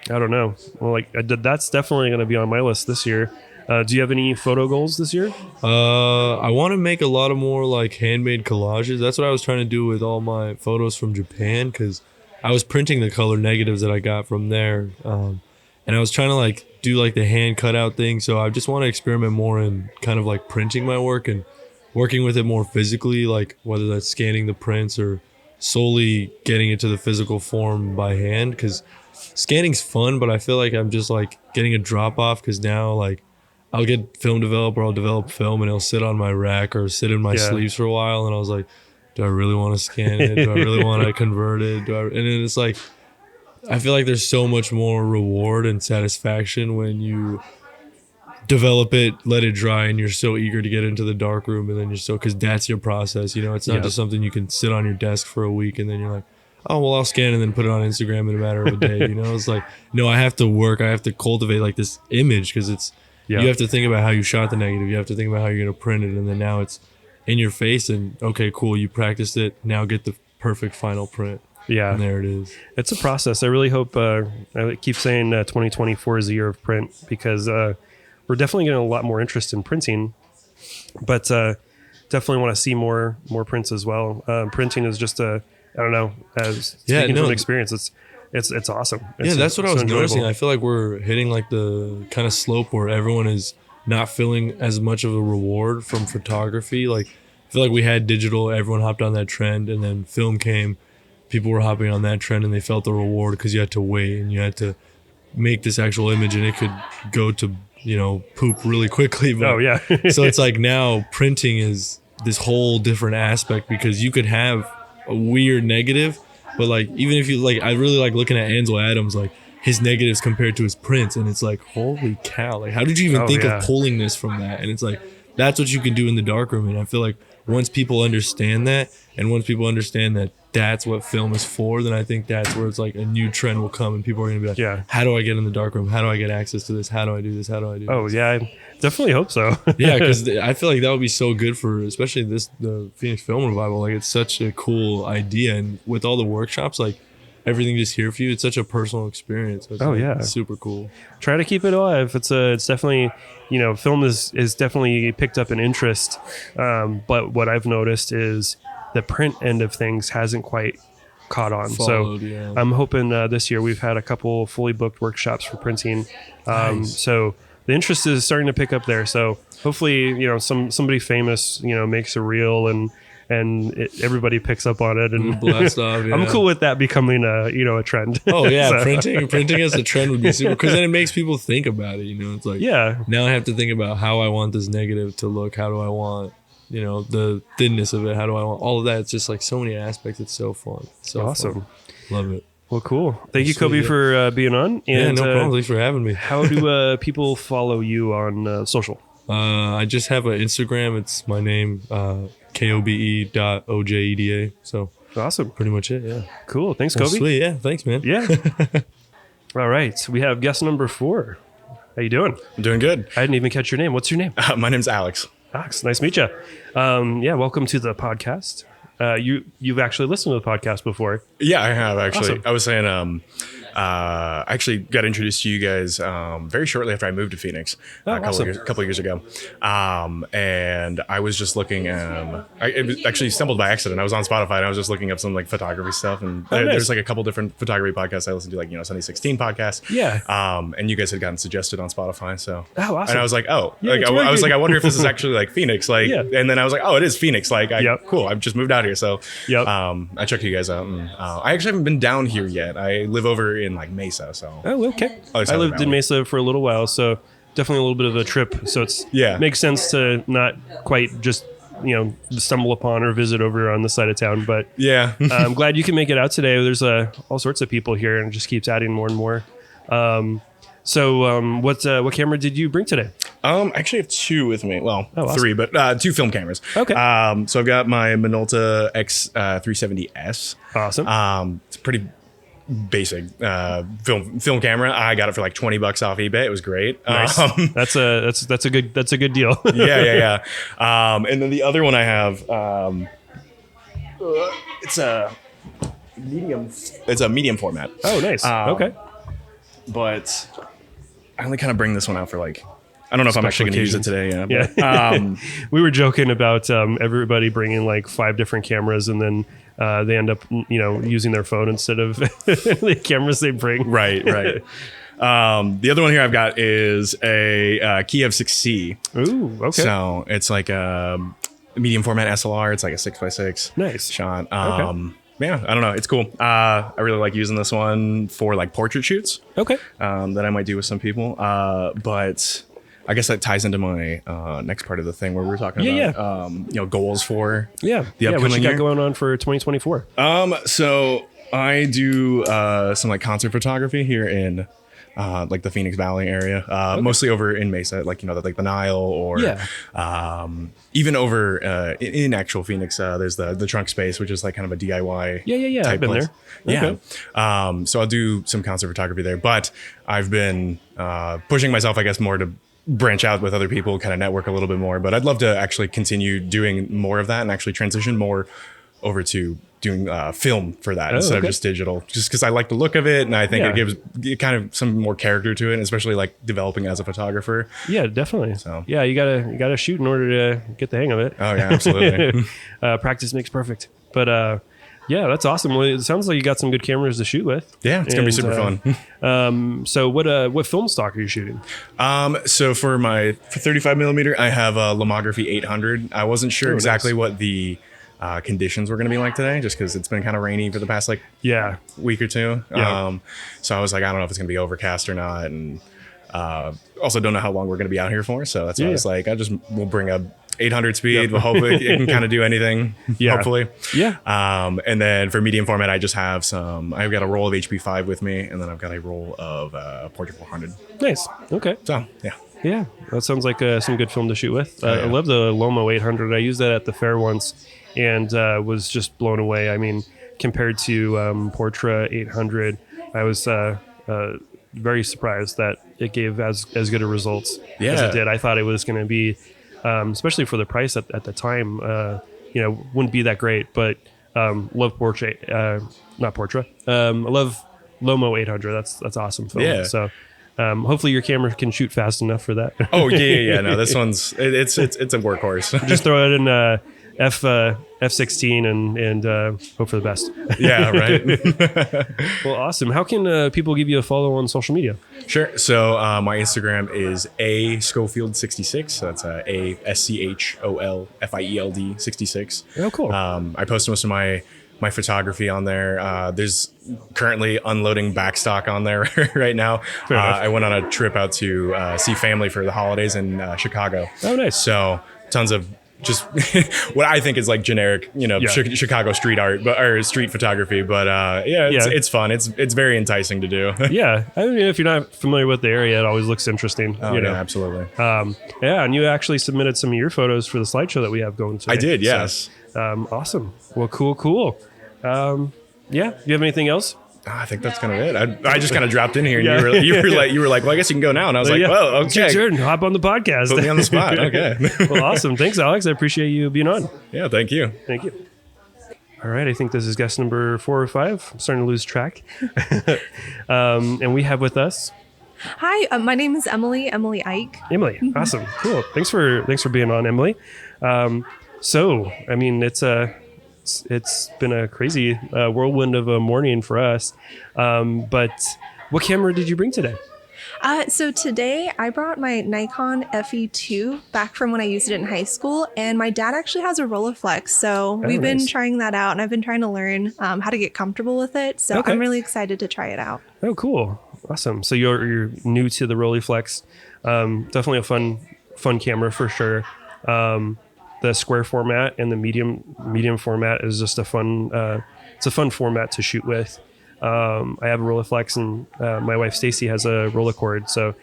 don't know. Well, like that's definitely going to be on my list this year. Do you have any photo goals this year? I want to make a lot of more like handmade collages. That's what I was trying to do with all my photos from Japan, because I was printing the color negatives that I got from there, and I was trying to like do like the hand cutout thing. So I just want to experiment more in kind of like printing my work and working with it more physically, like whether that's scanning the prints or solely getting it to the physical form by hand. Because scanning's fun, but I feel like I'm just like getting a drop off, because now like I'll get film developed, or I'll develop film and it'll sit on my rack or sit in my sleeves for a while, and I was like, do I really want to scan it? Do I really want to convert it? And then it's like, I feel like there's so much more reward and satisfaction when you develop it, let it dry, and you're so eager to get into the dark room, and then you're so, because that's your process, you know, it's not just something you can sit on your desk for a week and then you're like, oh, well, I'll scan and then put it on Instagram in a matter of a day. You know, it's like, no, I have to work. I have to cultivate like this image, because it's, you have to think about how you shot the negative. You have to think about how you're going to print it. And then now it's in your face, and okay, cool, you practiced it, now get the perfect final print. Yeah, and there it is. It's a process. I really hope, I keep saying 2024 is the year of print, because we're definitely getting a lot more interest in printing, but definitely want to see more prints as well. Printing is just I don't know, speaking from experience, it's awesome. That's what I was noticing. I feel like we're hitting like the kind of slope where everyone is not feeling as much of a reward from photography. Like, I feel like we had digital, everyone hopped on that trend, and then film came, people were hopping on that trend, and they felt the reward because you had to wait and you had to make this actual image, and it could go to, you know, poop really quickly. But, so it's like now printing is this whole different aspect, because you could have a weird negative, but like, even if you like, I really like looking at Ansel Adams, like his negatives compared to his prints, and it's like, holy cow, like how did you even think of pulling this from that? And it's like, that's what you can do in the darkroom. And I feel like once people understand that, and once people understand that that's what film is for, then I think that's where it's like a new trend will come, and people are gonna be like, how do I get in the darkroom? How do I get access to this? How do I do this? How do I do this? Oh yeah, I definitely hope so. Yeah, because I feel like that would be so good for, especially the Phoenix Film Revival. Like, it's such a cool idea, and with all the workshops, like everything just here for you, it's such a personal experience. It's super cool. Try to keep it alive. It's definitely, you know, film is definitely picked up an interest, but what I've noticed is the print end of things hasn't quite caught on. I'm hoping this year, we've had a couple fully booked workshops for printing, so the interest is starting to pick up there. So hopefully, you know, somebody famous, you know, makes a reel, and everybody picks up on it, and blast off. I'm cool with that becoming a trend. Oh yeah, so. printing as a trend would be super, because then it makes people think about it. You know, it's like, now I have to think about how I want this negative to look. How do I want, you know, the thinness of it? How do I want all of that? It's just like so many aspects. It's so fun. So awesome. Fun. Love it. Well, cool. Thank you, Kobe, for being on. And, no problem. Thanks for having me. How do people follow you on social? I just have an Instagram. It's my name, kobe.ojeda. So Awesome. pretty much it. Yeah. Cool. Thanks, Well, Kobe. sweet. Yeah. Thanks, man. Yeah. All right. We have guest number 4. How you doing? I'm doing good. I didn't even catch your name. What's your name? My name's Alex. Alex, nice to meet you. Yeah, welcome to the podcast. You've actually listened to the podcast before. Yeah, I have actually. Awesome. I was saying, I actually got introduced to you guys very shortly after I moved to Phoenix a couple of years ago. And I was just looking. It was actually stumbled by accident. I was on Spotify and I was just looking up some like photography stuff. And nice. there's like a couple different photography podcasts I listen to, like Sunny 16 podcast. Yeah. And you guys had gotten suggested on Spotify. So. Oh, awesome. And I was like, oh, Yeah, like it's I really was good. like, I wonder if this is actually like Phoenix, like. Yeah. And then I was like, oh, it is Phoenix, like. Yep. Cool. I've just moved out here, so. Yep. I checked you guys out. And, I actually haven't been down here yet. I live over in like Mesa, so. Oh, okay. Oh, I Southern lived in Valley. Mesa for a little while, so definitely a little bit of a trip. So it's makes sense to not quite just stumble upon or visit over on the side of town. But Yeah. I'm glad you can make it out today. There's all sorts of people here, and it just keeps adding more and more. So what camera did you bring today? I actually have 2 with me. Well, Oh, awesome. 3, but 2 film cameras. Okay. So I've got my Minolta X 370S. Awesome. It's pretty basic film camera. I got it for like $20 off eBay. It was great. Nice. That's a good deal. Yeah. And then the other one I have, it's a medium format. Oh, nice. Okay. But I only kind of bring this one out for like, I don't know if I'm actually going to use it today. Yeah. But, We were joking about everybody bringing like 5 different cameras, and then they end up using their phone instead of the cameras they bring. right. The other one here I've got is a Kiev 6C. Ooh, okay. So it's like a medium format SLR. It's like a 6x6 Nice. shot. Okay. Yeah, I don't know. It's cool. I really like using this one for like portrait shoots. Okay. That I might do with some people. But I guess that ties into my next part of the thing where we were talking about goals for Yeah. the What you upcoming got year. going on for 2024? So I do some like concert photography here in like the Phoenix Valley area, mostly over in Mesa, like the Nile, or even over in actual Phoenix. There's the Trunk Space, which is like kind of a DIY. Yeah. Type I've been place. there. Yeah. So I'll do some concert photography there, but I've been pushing myself, I guess, more to branch out with other people, kind of network a little bit more. But I'd love to actually continue doing more of that and actually transition more over to doing film for that instead of just digital, just because I like the look of it, and I think it gives kind of some more character to it, and especially like developing as a photographer. Yeah, definitely. So. Yeah, you gotta shoot in order to get the hang of it. Oh yeah, absolutely. Practice makes perfect. But yeah, that's awesome. Well, it sounds like you got some good cameras to shoot with. Yeah, it's gonna be super fun. So what film stock are you shooting? So for 35 millimeter, I have a Lomography 800. I wasn't sure exactly what the conditions were going to be like today, just because it's been kind of rainy for the past week or 2. Yeah. So I was like, I don't know if it's going to be overcast or not, and also don't know how long we're going to be out here for. So that's why I was like, we'll bring a 800 speed. We'll hope it can kind of do anything. Hopefully. Yeah. And then for medium format, I just have I've got a roll of HP5 with me, and then I've got a roll of Portrait 400. Nice. Okay. So yeah. Yeah, that sounds like some good film to shoot with. I love the Lomo 800. I used that at the fair once and was just blown away. I mean, compared to Portra 800, I was very surprised that it gave as good a results as it did. I thought it was going to be, especially for the price at the time, wouldn't be that great. But love Portra, not Portra. I love Lomo 800. That's awesome film. Yeah. So. Hopefully your camera can shoot fast enough for that. Oh yeah. No, this one's it's a workhorse. Just throw it in F16 and hope for the best. Yeah, right. Well, awesome. How can people give you a follow on social media? Sure. So my Instagram is Schofield66. So that's ASCHOLFIELD 66. Oh, cool. I post most of my photography on there. There's currently unloading backstock on there right now. I went on a trip out to see family for the holidays in Chicago. Oh, nice. So tons of just what I think is like generic, Chicago street art, or street photography. But it's fun. It's very enticing to do. Yeah, I mean, if you're not familiar with the area, it always looks interesting. Oh, yeah, absolutely. And you actually submitted some of your photos for the slideshow that we have going today. I did, yes. So, awesome. Well, cool. Do you have anything else? I think that's kind of it. I just kind of dropped in here, and you were like, well, I guess you can go now, and I was like, well, okay, it's your turn. Hop on the podcast. Put me on the spot. Okay. Well, awesome. Thanks, Alex. I appreciate you being on. Yeah, thank you. Thank you. All right, I think this is guest number 4 or 5. I'm starting to lose track. And we have with us. Hi, my name is Emily Ike. Emily, awesome, cool. Thanks for being on, Emily. So, I mean, it's been a crazy whirlwind of a morning for us. But what camera did you bring today? So today I brought my Nikon FE2 back from when I used it in high school, and my dad actually has a Rolleiflex, so we've been trying that out, and I've been trying to learn how to get comfortable with it. So I'm really excited to try it out. Oh, cool, awesome. So you're new to the Rolleiflex. Definitely a fun camera for sure. The square format and the medium format is just a fun. It's a fun format to shoot with. I have a Rolleiflex, and my wife Stacy has a Rolleicord, so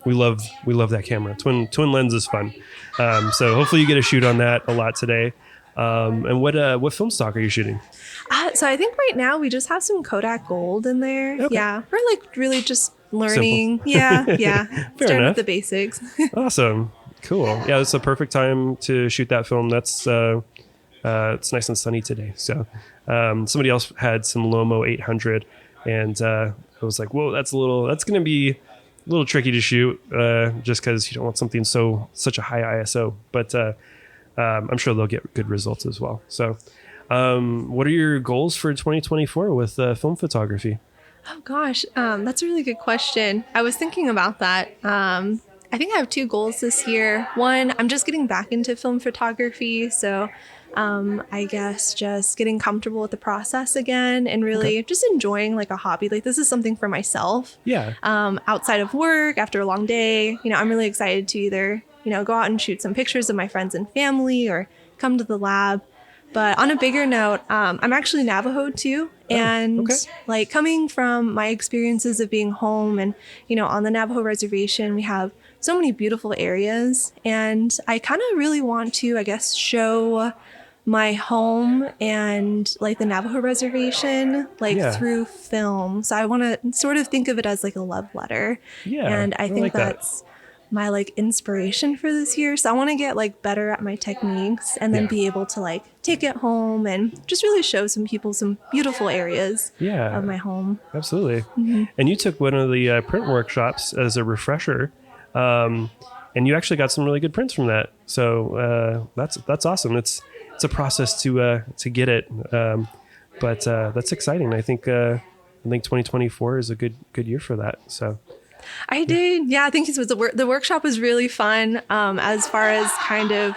we love that camera. Twin lens is fun. So hopefully you get a shoot on that a lot today. And what film stock are you shooting? So I think right now we just have some Kodak Gold in there. Okay. Yeah, we're like really just learning. Simple. Yeah. Starting with the basics. Awesome. Cool. Yeah, it's a perfect time to shoot that film. That's it's nice and sunny today. So somebody else had some Lomo 800, and I was like, whoa, that's going to be a little tricky to shoot, just because you don't want something such a high ISO. But I'm sure they'll get good results as well. So what are your goals for 2024 with film photography? Oh gosh, that's a really good question. I was thinking about that. I think I have 2 goals this year. One, I'm just getting back into film photography. So I guess just getting comfortable with the process again, and really just enjoying like a hobby. Like, this is something for myself. Yeah. Outside of work, after a long day, I'm really excited to either, go out and shoot some pictures of my friends and family, or come to the lab. But on a bigger note, I'm actually Navajo too. And like, coming from my experiences of being home and, on the Navajo reservation, we have so many beautiful areas. And I kind of really want to, I guess, show my home and like the Navajo reservation, through film. So I want to sort of think of it as like a love letter. Yeah. And I think that's my like inspiration for this year. So I want to get like better at my techniques, and then be able to like take it home and just really show some people some beautiful areas of my home. Absolutely. Mm-hmm. And you took one of the print workshops as a refresher, and you actually got some really good prints from that. So that's awesome. It's a process to get it, but that's exciting. I think 2024 is a good year for that. So. I did. Yeah, I think the workshop was really fun. As far as kind of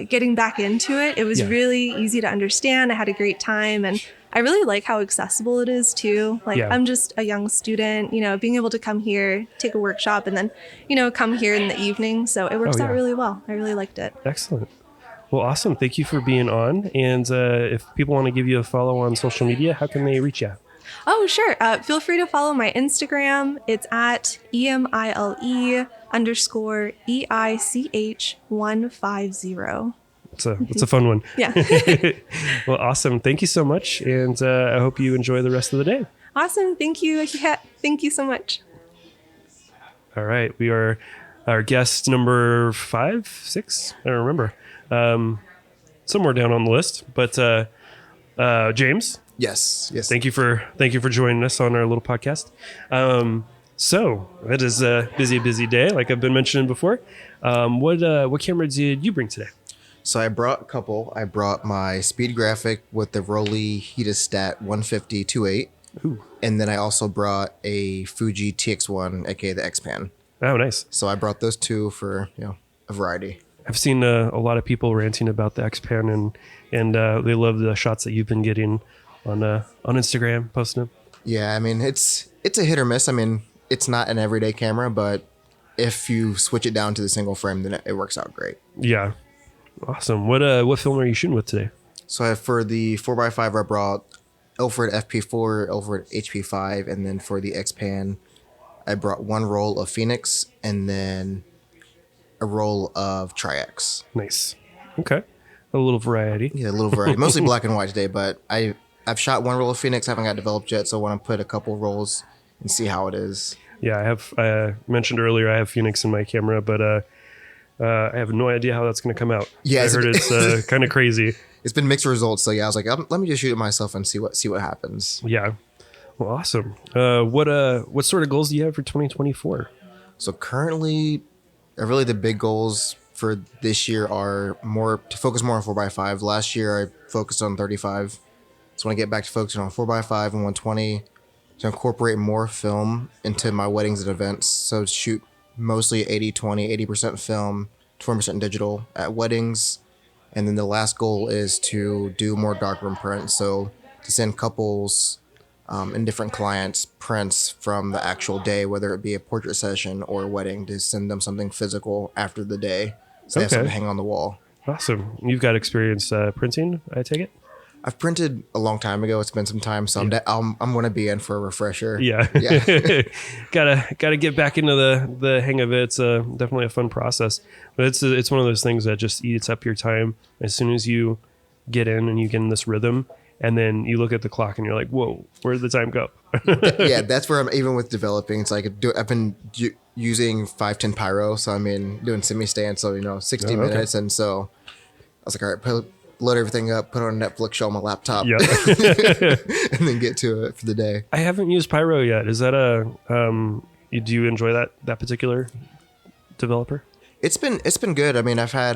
getting back into it, it was really easy to understand. I had a great time, and I really like how accessible it is too. Like, I'm just a young student, being able to come here, take a workshop, and then, come here in the evening. So it works out really well. I really liked it. Excellent. Well, awesome. Thank you for being on. And if people want to give you a follow on social media, how can they reach you? Oh, sure. Feel free to follow my Instagram. It's at EMILE_EICH150. It's a fun one. Yeah. Well, awesome. Thank you so much. And I hope you enjoy the rest of the day. Awesome. Thank you. Thank you so much. All right. We are our guest number 5, 6. I don't remember. Somewhere down on the list. But James. Yes. Thank you for joining us on our little podcast. So it is a busy day, like I've been mentioning before. What camera did you bring today? So I brought a couple. I brought my Speed Graphic with the Rollei Heatastat 150-2.8. Ooh. And then I also brought a Fuji TX1, aka the X-Pan. Oh, nice. So I brought those 2 for a variety. I've seen a lot of people ranting about the X-Pan, and they love the shots that you've been getting on Instagram, posting them. Yeah, I mean, it's a hit or miss. I mean, it's not an everyday camera, but if you switch it down to the single frame, then it works out great. Yeah, Awesome. What film are you shooting with today? So for the 4x5, I brought Ilford FP4, Ilford HP5, and then for the X-Pan, I brought one roll of Phoenix and then a roll of Tri-X. Nice. Okay. A little variety. Yeah, a little variety. Mostly black and white today, but I've shot one roll of Phoenix, haven't got developed yet, so I want to put a couple rolls and see how it is. Yeah, I have mentioned earlier I have Phoenix in my camera, but I have no idea how that's going to come out. Yeah, I heard it's kind of crazy. It's been mixed results, so yeah, I was like, let me just shoot it myself and see what happens. Yeah. Well, awesome. What sort of goals do you have for 2024? So currently, really the big goals for this year are to focus more on 4x5. Last year I focused on 35. So I want to get back to focusing on 4x5 and 120 to incorporate more film into my weddings and events. So shoot mostly 80-20, 80% film, 20% digital at weddings. And then the last goal is to do more darkroom prints. So to send couples and different clients prints from the actual day, whether it be a portrait session or a wedding, to send them something physical after the day. So they have something to hang on the wall. Awesome. You've got experience printing, I take it? I've printed a long time ago. It's been some time, so I'm going to be in for a refresher. Yeah. gotta get back into the hang of it. It's definitely a fun process, but it's one of those things that just eats up your time as soon as you get in and you get in this rhythm, and then you look at the clock and you're like, whoa, where did the time go? Yeah, that's where I'm, even with developing, it's like I've been using 510 pyro, so I'm doing semi-stand, so 60 minutes, and so I was like, all right, load everything up, put on a Netflix show on my laptop, and then get to it for the day. I haven't used Pyro yet. Is that do you enjoy that particular developer? It's been good. I mean, I've had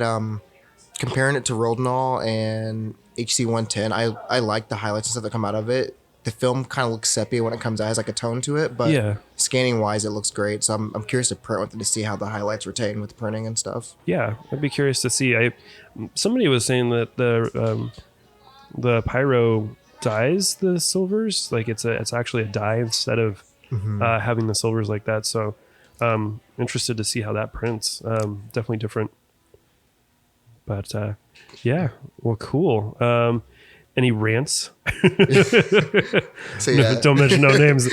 comparing it to Rodinal and HC110. I like the highlights and stuff that come out of it. The film kind of looks sepia when it comes out. It has like a tone to it, but scanning wise, it looks great. So I'm curious to print with it to see how the highlights retain with the printing and stuff. Yeah, I'd be curious to see. Somebody was saying that the Pyro dyes the silvers, like it's actually a dye instead of having the silvers like that. So interested to see how that prints. Definitely different. But yeah, well, cool. Any rants? So, yeah. Don't mention no names.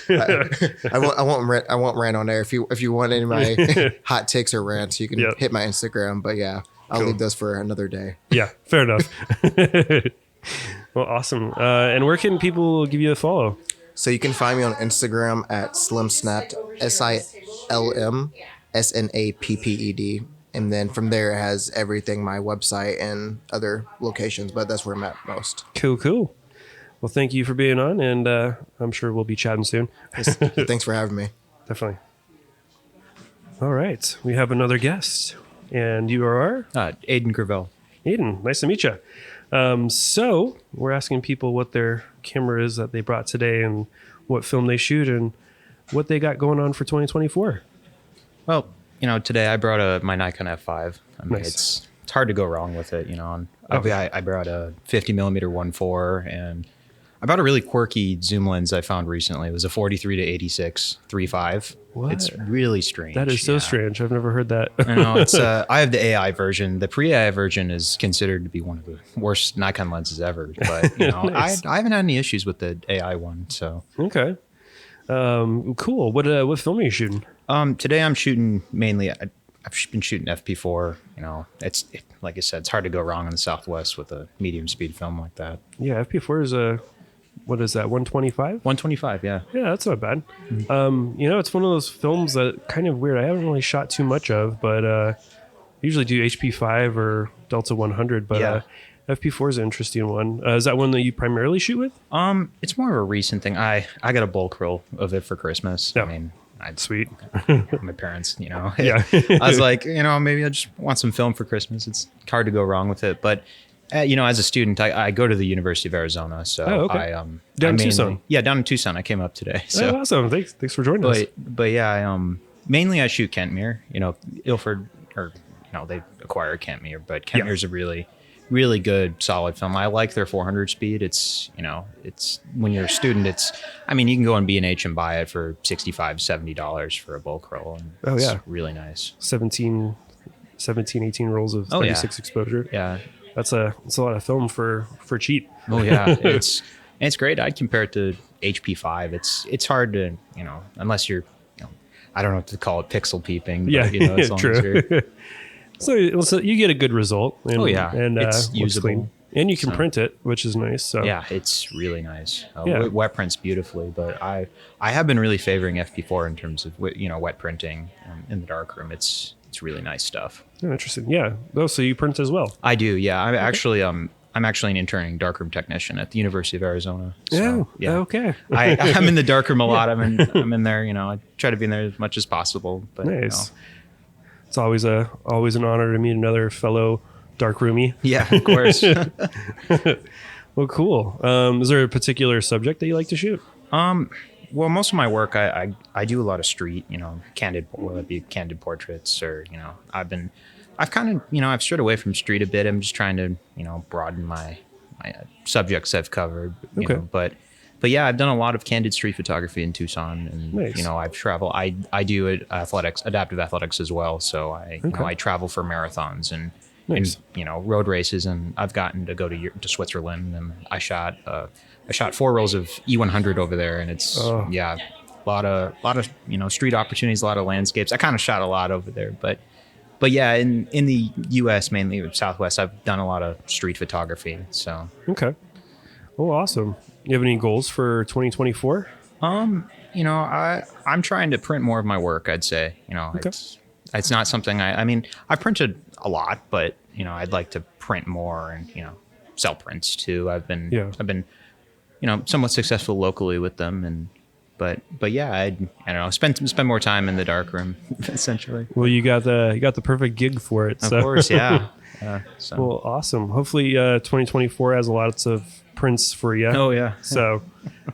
I won't rant on there. If you want any of my hot takes or rants, you can hit my Instagram. But yeah, I'll leave those for another day. Yeah, fair enough. Well, awesome. And where can people give you a follow? So you can find me on Instagram at SlimSnapped, SILMSNAPPED. And then from there, it has everything, my website and other locations, but that's where I'm at most. Cool. Well, thank you for being on, and I'm sure we'll be chatting soon. Thanks for having me. Definitely. All right. We have another guest, and you are? Aiden Gravel. Aiden, nice to meet you. So we're asking people what their camera is that they brought today and what film they shoot and what they got going on for 2024. Well, today I brought my Nikon F5. I mean, nice. It's hard to go wrong with it, I brought a 50 millimeter 1.4, and I bought a really quirky zoom lens I found recently. It was a 43 to 86 3.5. What? It's really strange. That is so strange. I've never heard that. I know. It's I have the AI version. The pre-AI version is considered to be one of the worst Nikon lenses ever. But nice. I haven't had any issues with the AI one. So okay. Cool. What film are you shooting? Today I'm shooting mainly. I've been shooting FP4. Like I said, it's hard to go wrong in the Southwest with a medium speed film like that. Yeah, FP4 is what is that? 125? 125. Yeah. Yeah, that's not bad. Mm-hmm. It's one of those films that kind of weird. I haven't really shot too much of, but I usually do HP5 or Delta 100. But FP4 is an interesting one. Is that one that you primarily shoot with? It's more of a recent thing. I got a bulk roll of it for Christmas. Yeah. I mean, sweet. My parents, Yeah. I was like, maybe I just want some film for Christmas. It's hard to go wrong with it. But, as a student, I go to the University of Arizona. So down in Tucson. Yeah, down in Tucson. I came up today. So awesome. Thanks for joining us. But yeah, mainly I shoot Kentmere. Ilford, or, they acquire Kentmere, but Kentmere's a really, really good solid film. I like their 400 speed. It's when you're a student, you can go on B&H and buy it for $65, $70 for a bulk roll. And it's really nice. 17 17, 18 rolls of 36 exposure. Yeah. That's a lot of film for cheap. Oh yeah, it's great. I'd compare it to HP5. It's hard to, unless you're, I don't know what to call it, pixel peeping. But, Yeah, as long as you're, so you get a good result. And, and it's looks usable. clean. And you can print it, which is nice. So yeah, it's really nice. Yeah. Wet prints beautifully, but I have been really favoring FP4 in terms of wet printing in the darkroom. It's really nice stuff. Oh, interesting. Yeah. Oh, so you print as well? I do. Yeah. I'm actually an interning darkroom technician at the University of Arizona. So, yeah. Okay. I'm in the darkroom a lot. I'm in there. I try to be in there as much as possible. But nice. It's always an honor to meet another fellow darkroomie. Yeah, of course. Well, cool. Is there a particular subject that you like to shoot? Well, most of my work, I do a lot of street, candid, whether it be candid portraits or, I've strayed away from street a bit. I'm just trying to, broaden my subjects I've covered, but yeah, I've done a lot of candid street photography in Tucson, and nice. I've traveled. I do adaptive athletics as well. So I travel for marathons and nice. Road races, and I've gotten to go to Switzerland, and I shot 4 rolls of E100 over there, and it's a lot of street opportunities, a lot of landscapes. I kind of shot a lot over there, but yeah, in the U.S. mainly Southwest, I've done a lot of street photography. So okay, well, awesome. You have any goals for 2024? I'm trying to print more of my work. I'd say it's not something I printed a lot, but I'd like to print more and sell prints too. I've been somewhat successful locally with them, but yeah, I don't know, spend more time in the darkroom essentially. Well, you got the perfect gig for it. Of course, yeah. Well, awesome. Hopefully 2024 has lots of prints for you. Oh yeah. So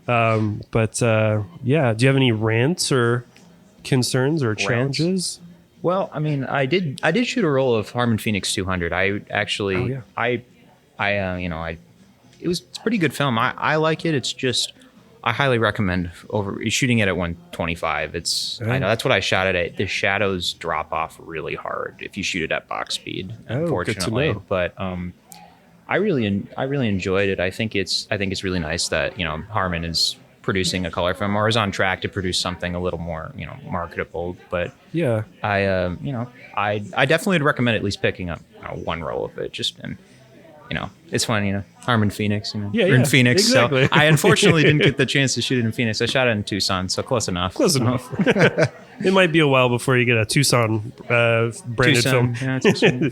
yeah, do you have any rants or concerns or challenges? Well, I did shoot a roll of Harman Phoenix 200. I actually, it's a pretty good film. I like it. It's just, I highly recommend shooting it at 125. I know that's what I shot it at. The shadows drop off really hard if you shoot it at box speed, unfortunately. But I really enjoyed it. I think it's really nice that Harman is producing a color film, or is on track to produce something a little more marketable. But yeah, I definitely would recommend at least picking up one roll of it. Just and it's fun. Harman Phoenix. We're in Phoenix, exactly. So I unfortunately didn't get the chance to shoot it in Phoenix. I shot it in Tucson, so close enough. It might be a while before you get a Tucson branded film. Yeah, Tucson.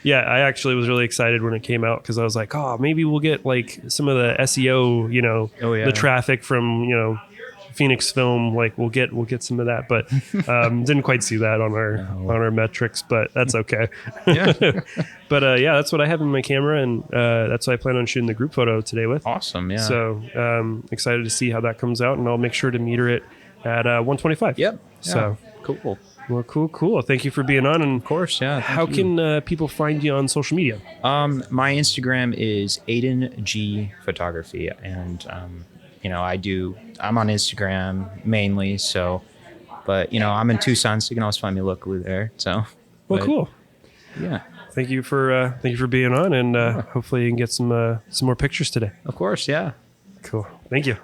Yeah, I actually was really excited when it came out because I was like, oh, maybe we'll get like some of the SEO, the traffic from, Phoenix Film. Like we'll get some of that, but didn't quite see that on our metrics, but that's okay. Yeah. But yeah, that's what I have in my camera, and that's what I plan on shooting the group photo today with. Awesome, yeah. So excited to see how that comes out, and I'll make sure to meter it at 125. Yep. So cool. Well, cool. Thank you for being on. And of course, yeah. How can people find you on social media? My Instagram is Aiden G Photography, and I'm on Instagram mainly. So, but I'm in Tucson, so you can always find me locally there. So, cool. Yeah. Thank you for being on, and hopefully you can get some more pictures today. Of course, yeah. Cool. Thank you.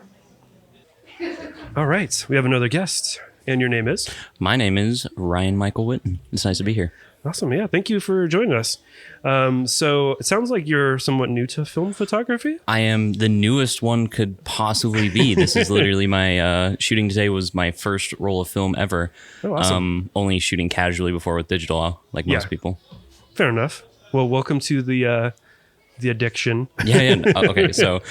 All right, we have another guest. And your name is? My name is Ryan Michael Witten. It's nice to be here. Awesome. Yeah. Thank you for joining us. So it sounds like you're somewhat new to film photography. I am the newest one could possibly be. This is literally my shooting today was my first roll of film ever. Oh, awesome. Only shooting casually before with digital, like most people. Fair enough. Well, welcome to the addiction. Yeah. Okay. So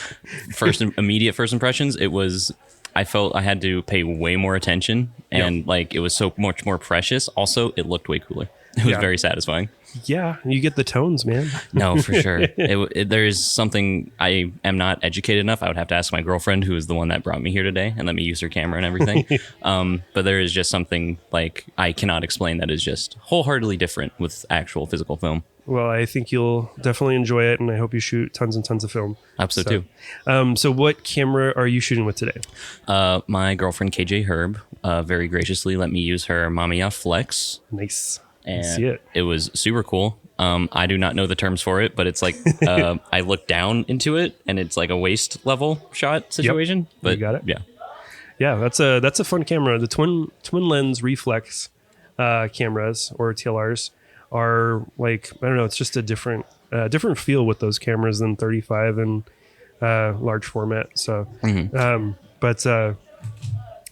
immediate first impressions, it was, I felt I had to pay way more attention, and it was so much more precious. Also, it looked way cooler. It was very satisfying. Yeah, you get the tones, man. No, for sure. There is something, I am not educated enough. I would have to ask my girlfriend, who is the one that brought me here today and let me use her camera and everything. But there is just something I cannot explain that is just wholeheartedly different with actual physical film. Well, I think you'll definitely enjoy it, and I hope you shoot tons and tons of film. I hope so too. So what camera are you shooting with today? My girlfriend, KJ Herb, very graciously let me use her Mamiya Flex. Nice. and see it was super cool. I do not know the terms for it, but it's like I look down into it, and it's like a waist level shot situation. Yep. But You got it. Yeah, that's a fun camera. The twin lens reflex cameras or TLRs are like, I don't know, it's just a different feel with those cameras than 35 and large format. So, but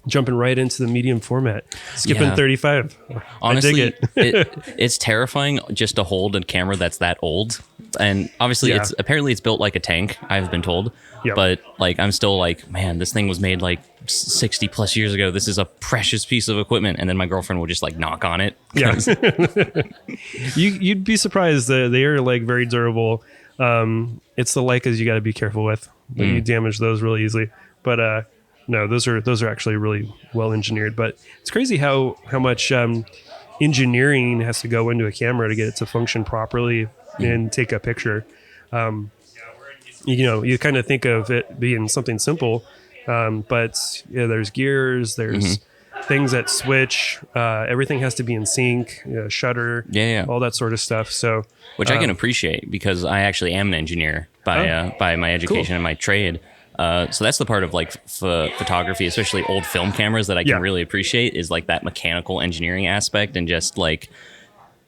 jumping right into the medium format, skipping 35. Honestly, I dig it. It's terrifying just to hold a camera that's that old. And obviously, it's built like a tank, I've been told. Yep. But like, I'm still like, man, this thing was made like 60 plus years ago. This is a precious piece of equipment. And then my girlfriend would just like knock on it. Yeah. You'd be surprised that they are like very durable. It's the Leicas you got to be careful with. You damage those really easily. But no, those are actually really well engineered. But it's crazy how much engineering has to go into a camera to get it to function properly and take a picture. You kind of think of it being something simple, but there's gears, there's things that switch. Everything has to be in sync, shutter, all that sort of stuff. So, which I can appreciate because I actually am an engineer by my education and my trade. So that's the part of like photography, especially old film cameras, that I can really appreciate, is like that mechanical engineering aspect and just like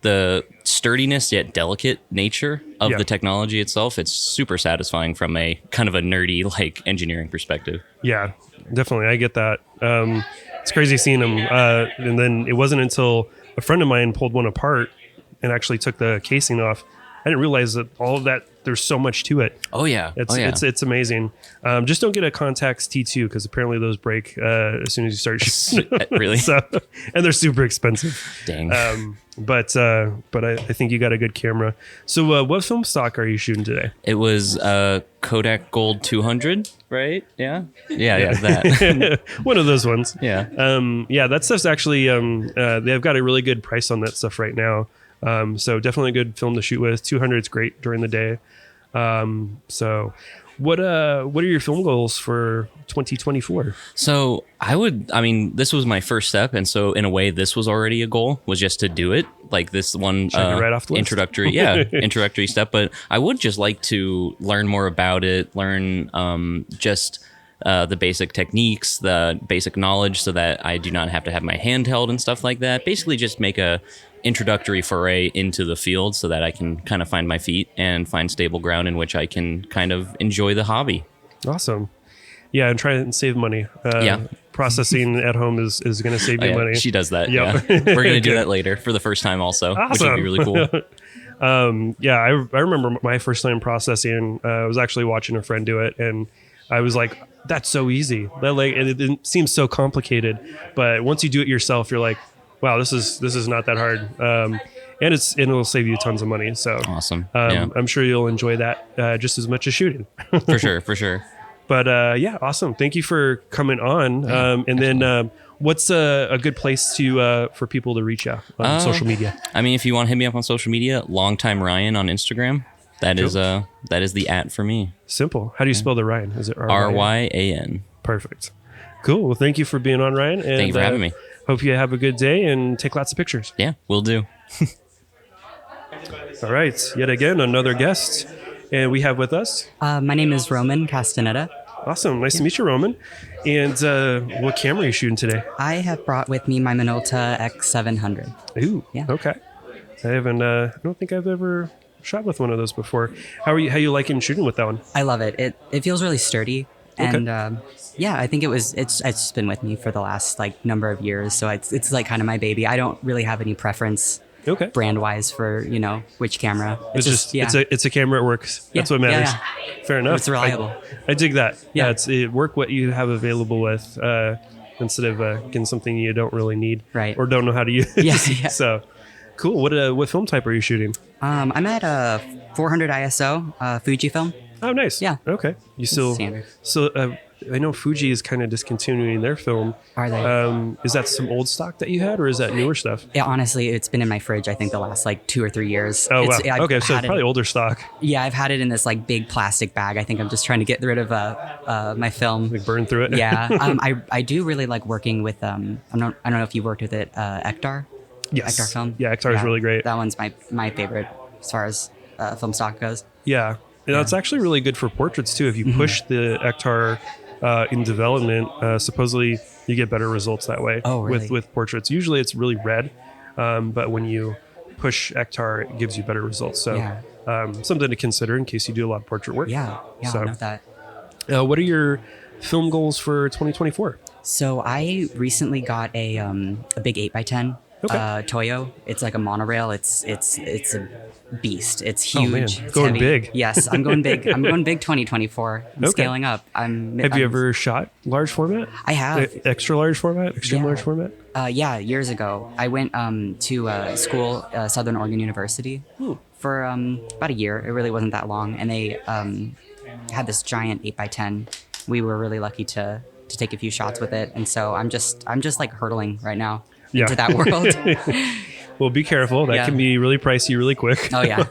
the sturdiness yet delicate nature of the technology itself. It's super satisfying from a kind of a nerdy like engineering perspective. Yeah, definitely. I get that. It's crazy seeing them. And then it wasn't until a friend of mine pulled one apart and actually took the casing off. I didn't realize that all of that, there's so much to it. Oh yeah. It's amazing. Just don't get a Contax T2 because apparently those break as soon as you start shooting. Really? And they're super expensive. Dang. But I think you got a good camera. So what film stock are you shooting today? It was Kodak Gold 200, right? Yeah, that. One of those ones. Yeah. That stuff's actually they've got a really good price on that stuff right now. So definitely a good film to shoot with. 200 is great during the day. So what are your film goals for 2024? So this was my first step. And so in a way, this was already a goal, was just to do it. Like this one right off the list. introductory step. But I would just like to learn more about it, learn the basic techniques, the basic knowledge, so that I do not have to have my hand held and stuff like that. Basically just make a introductory foray into the field so that I can kind of find my feet and find stable ground in which I can kind of enjoy the hobby. Awesome. Yeah, and try and save money. Processing at home is going to save you money. She does that. Yep. Yeah. We're going to do that later for the first time also, which would be really cool. I remember my first time processing. I was actually watching a friend do it, and I was like, that's so easy. It seems so complicated, but once you do it yourself, you're like, wow, this is not that hard. And it'll save you tons of money. So awesome. I'm sure you'll enjoy that just as much as shooting. For sure. But awesome. Thank you for coming on. And then what's a good place for people to reach out on social media? If you want to hit me up on social media, Longtime Ryan on Instagram. That is the @ for me. Simple. How do you spell the Ryan? Is it Ryan? Perfect. Cool. Well, thank you for being on, Ryan. And, thank you for having me. Hope you have a good day and take lots of pictures. Yeah, will do. All right. Yet again, another guest. And we have with us... my name is Roman Castaneda. Awesome. Nice to meet you, Roman. And what camera are you shooting today? I have brought with me my Minolta X700. Ooh, yeah. Okay. I don't think I've ever shot with one of those before. How you liking shooting with that one? I love it. It feels really sturdy. And I think it's just been with me for the last number of years. So it's like kind of my baby. I don't really have any preference brand wise for, which camera. It's a camera. It works. That's what matters. Yeah. Fair enough. It's reliable. I dig that. Yeah. It's work what you have available with instead of getting something you don't really need or don't know how to use. Yeah. So cool. What film type are you shooting? I'm at a 400 ISO Fujifilm. Oh, nice. Yeah. Okay. You still standard. So I know Fuji is kind of discontinuing their film. Are they? Is that some old stock that you had, or is that newer stuff? Yeah, honestly, it's been in my fridge. I think the last 2 or 3 years. Oh wow. Okay, so it's probably older stock. Yeah, I've had it in this big plastic bag. I think I'm just trying to get rid of my film. Burn through it. Yeah. I do really like working with. I don't know if you worked with it, Ektar. Ektar film. Yeah, Ektar is really great. That one's my favorite as far as film stock goes. Yeah. And it's actually really good for portraits too. If you push the Ektar in development, supposedly you get better results that way. Oh, really? With portraits. Usually it's really red, but when you push Ektar, it gives you better results. So something to consider in case you do a lot of portrait work. Yeah, so, I know that. What are your film goals for 2024? So I recently got a big 8x10 Toyo. It's like a monorail. It's a beast. It's huge. Oh, man. It's Going heavy. big. Yes, I'm going big. I'm going big 2024. I'm scaling up. Have you ever shot large format? I have. Extra large format? Extreme large format? Yeah, years ago. I went to school, Southern Oregon University, for about a year. It really wasn't that long. And they had this giant 8x10. We were really lucky to take a few shots with it. And so I'm just like hurtling right now into that world. Well, be careful. That can be really pricey really quick. Oh, yeah.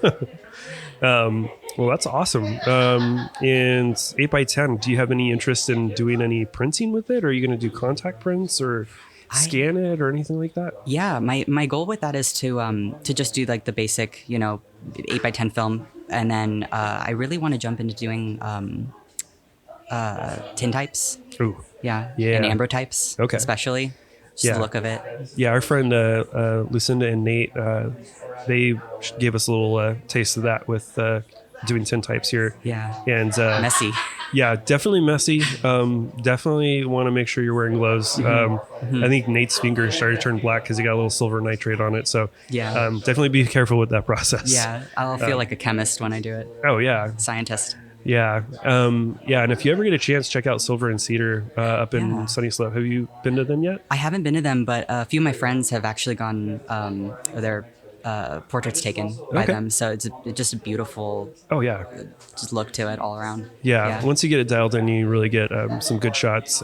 Well, that's awesome. And 8x10, do you have any interest in doing any printing with it? Or are you going to do contact prints or scan it or anything like that? Yeah, my goal with that is to just do like the basic, 8x10 film. And then I really want to jump into doing tin types. Ooh. Yeah. And ambrotypes. Okay. Especially. Just the look of it. Yeah, our friend Lucinda and Nate, they gave us a little taste of that with doing tin types here. Yeah. And messy. Yeah, definitely messy. Definitely want to make sure you're wearing gloves. I think Nate's fingers started to turn black because he got a little silver nitrate on it. So definitely be careful with that process. Yeah, I'll feel like a chemist when I do it. Oh, yeah. Scientist. Yeah. And if you ever get a chance, check out Silver and Cedar up in Sunny Slope. Have you been to them yet? I haven't been to them, but a few of my friends have actually gone, their portraits taken by them. So it's just a beautiful just look to it all around. Yeah. Once you get it dialed in, you really get some good shots.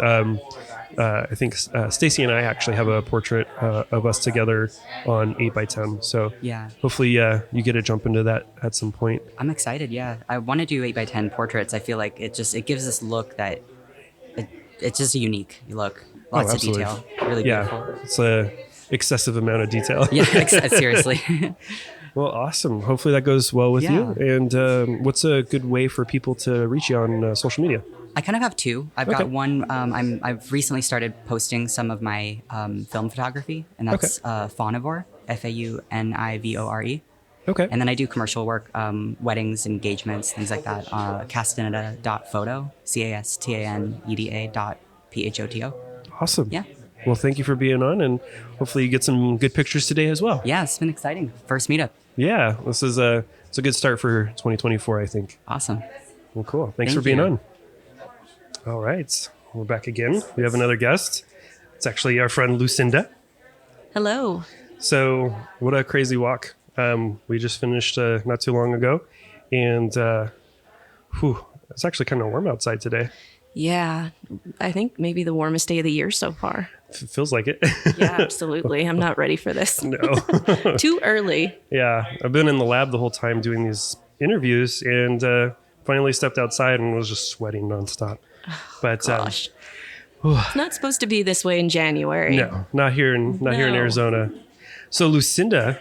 I think Stacy and I actually have a portrait of us together on 8x10. So hopefully you get a jump into that at some point. I'm excited. Yeah, I want to do 8x10 portraits. I feel like it gives this look that it's just a unique look. Lots of detail. Really beautiful. It's a excessive amount of detail. Yeah, seriously. Well, awesome. Hopefully that goes well with you. And what's a good way for people to reach you on social media? I kind of have two. I've got one. I've recently started posting some of my film photography, and that's Faunivore, Faunivore. Okay. And then I do commercial work, weddings, engagements, things like that. Castaneda.photo, CASTANEDA.PHOTO. Awesome. Yeah. Well, thank you for being on, and hopefully you get some good pictures today as well. Yeah, it's been exciting. First meetup. Yeah, this is it's a good start for 2024, I think. Awesome. Well, cool. Thanks for being on. All right, we're back again. We have another guest. It's actually our friend Lucinda. Hello. So, what a crazy walk. We just finished not too long ago, and it's actually kind of warm outside today. Yeah, I think maybe the warmest day of the year so far. Feels like it. Yeah, absolutely. I'm not ready for this. No. Too early. Yeah, I've been in the lab the whole time doing these interviews, and finally stepped outside and was just sweating nonstop. But gosh, it's not supposed to be this way in January. No, not here in Arizona. So Lucinda,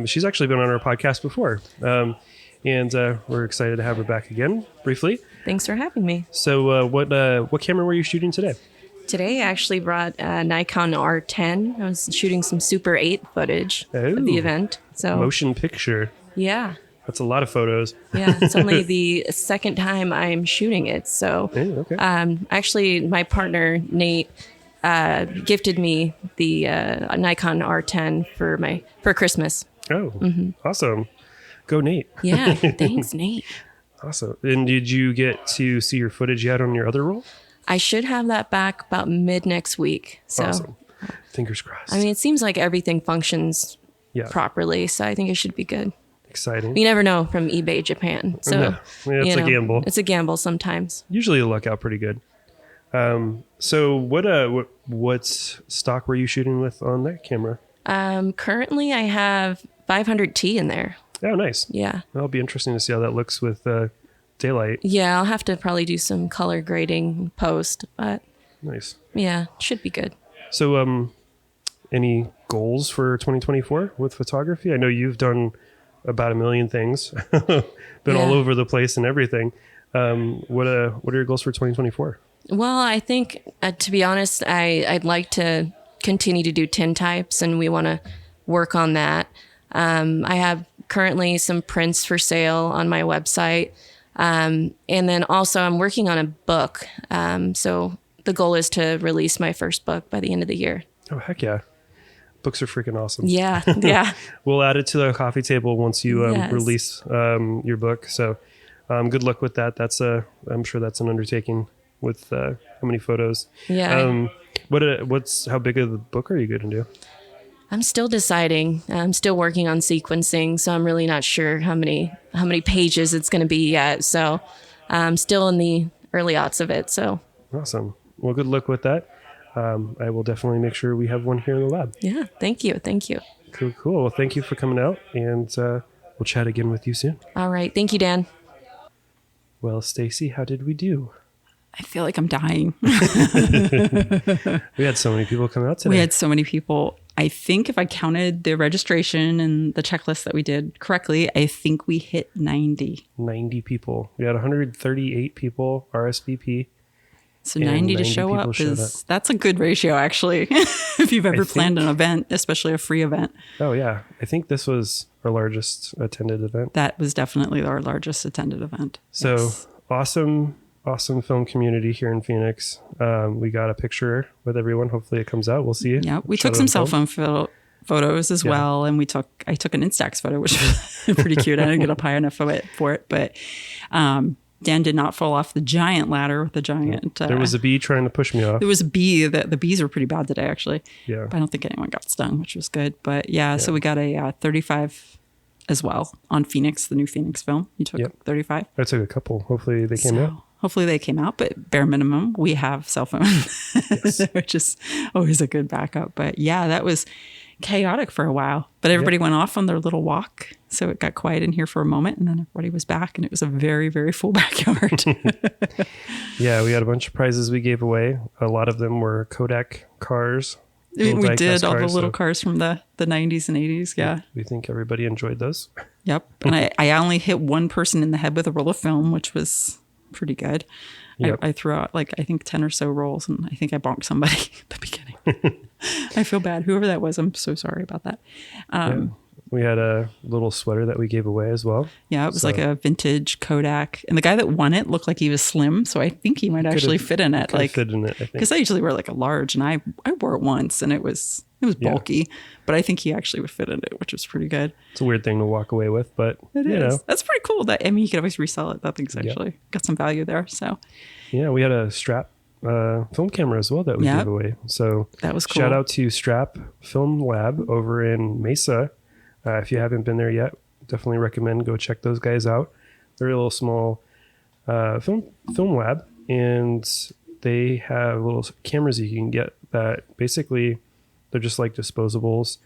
she's actually been on our podcast before, and we're excited to have her back again briefly. Thanks for having me. So what camera were you shooting today? Today I actually brought a Nikon R10. I was shooting some Super 8 footage of the event. So motion picture. Yeah. That's a lot of photos. Yeah, it's only the second time I'm shooting it. So actually, my partner, Nate, gifted me the Nikon R10 for Christmas. Oh, awesome. Go, Nate. Yeah, thanks, Nate. Awesome. And did you get to see your footage yet on your other roll? I should have that back about mid next week. So, awesome. Fingers crossed. I mean, it seems like everything functions properly, so I think it should be good. Exciting. You never know from eBay Japan. So it's a gamble. It's a gamble sometimes. Usually it'll luck out pretty good. So what stock were you shooting with on that camera? Currently I have 500T in there. Oh, nice. Yeah. That'll be interesting to see how that looks with daylight. Yeah, I'll have to probably do some color grading post, but nice. Yeah, should be good. So any goals for 2024 with photography? I know you've done about a million things, been all over the place and everything. What are your goals for 2024? Well, I think, to be honest, I'd like to continue to do tintypes, and we want to work on that. I have currently some prints for sale on my website. And then also I'm working on a book. So the goal is to release my first book by the end of the year. Oh, heck yeah. Books are freaking awesome. Yeah. Yeah. We'll add it to the coffee table once you Yes. release your book. So good luck with that. I'm sure that's an undertaking with how many photos. Yeah. How big of the book are you going to do? I'm still deciding. I'm still working on sequencing, so I'm really not sure how many pages it's going to be yet. So I'm still in the early aughts of it. So Awesome. Well, good luck with that. I will definitely make sure we have one here in the lab. yeah, thank you. Thank you. Cool. Well, thank you for coming out, and we'll chat again with you soon. All right. Thank you, Dan. Well, Stacy, how did we do? I feel like I'm dying. We had so many people come out today. We had so many people. I think if I counted the registration and the checklist that we did correctly, I think we hit 90. 90 people. We had 138 people RSVP. So 90 to show up that's a good ratio, actually. If you've ever planned an event, especially a free event. Oh, yeah. I think this was our largest attended event. That was definitely our largest attended event. So Yes. awesome film community here in Phoenix. We got a picture with everyone. Hopefully it comes out. We'll see. Yeah, we took some cell phone photos as well, and I took an Instax photo, which was pretty cute. I didn't get up high enough for it, but Dan did not fall off the giant ladder with the giant. There was a bee trying to push me off. There was a bee. The bees were pretty bad today, actually. Yeah, but I don't think anyone got stung, which was good. But yeah. So we got a 35 as well on Phoenix, the new Phoenix film. You took 35. I took a couple. Hopefully they came out. Hopefully they came out, but bare minimum, we have cell phone, which is always a good backup. But yeah, that was chaotic for a while, but everybody went off on their little walk. So it got quiet in here for a moment, and then everybody was back, and it was a very, very full backyard. Yeah, we had a bunch of prizes we gave away. A lot of them were Kodak cars. We did all the little cars from the 90s and 80s. Yeah. We think everybody enjoyed those. Yep. And I only hit one person in the head with a roll of film, which was pretty good. Yep. I threw out I think 10 or so rolls, and I think I bonked somebody at the beginning. I feel bad. Whoever that was, I'm so sorry about that. We had a little sweater that we gave away as well. Yeah, it was like a vintage Kodak. And the guy that won it looked like he was slim, so I think he might actually fit in it. Fit in it, I think. Because I usually wear a large, and I wore it once, and it was bulky, but I think he actually would fit in it, which was pretty good. It's a weird thing to walk away with, but it is. That's pretty cool. You could always resell it. That thing's actually got some value there. So yeah, we had a Strap film camera as well that we gave away. So that was cool. Shout out to Strap Film Lab over in Mesa. If you haven't been there yet, definitely recommend go check those guys out. They're a little small film lab, and they have little cameras you can get that basically they're just like disposables,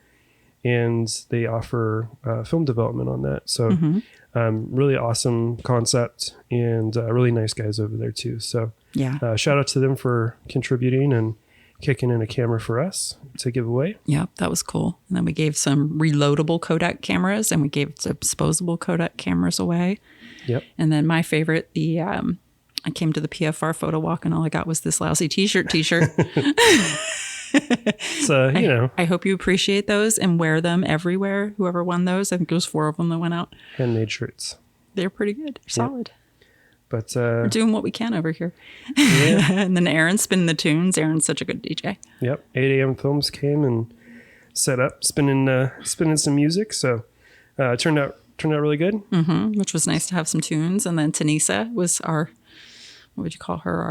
and they offer film development on that. So really awesome concept, and really nice guys over there too. So yeah, shout out to them for contributing and kicking in a camera for us to give away. Yeah, that was cool. And then we gave some reloadable Kodak cameras, and we gave disposable Kodak cameras away. Yep. And then my favorite, I came to the PFR photo walk, and all I got was this lousy t-shirt. So, I hope you appreciate those and wear them everywhere. Whoever won those, I think there was 4 of them that went out. Handmade shirts. They're pretty good. They're solid. But we're doing what we can over here. Yeah. And then Aaron's spinning the tunes. Aaron's such a good DJ. Yep. 8 a.m. Films came and set up, spinning some music. So it turned out really good. Which was nice to have some tunes. And then Tonissa was our, what would you call her?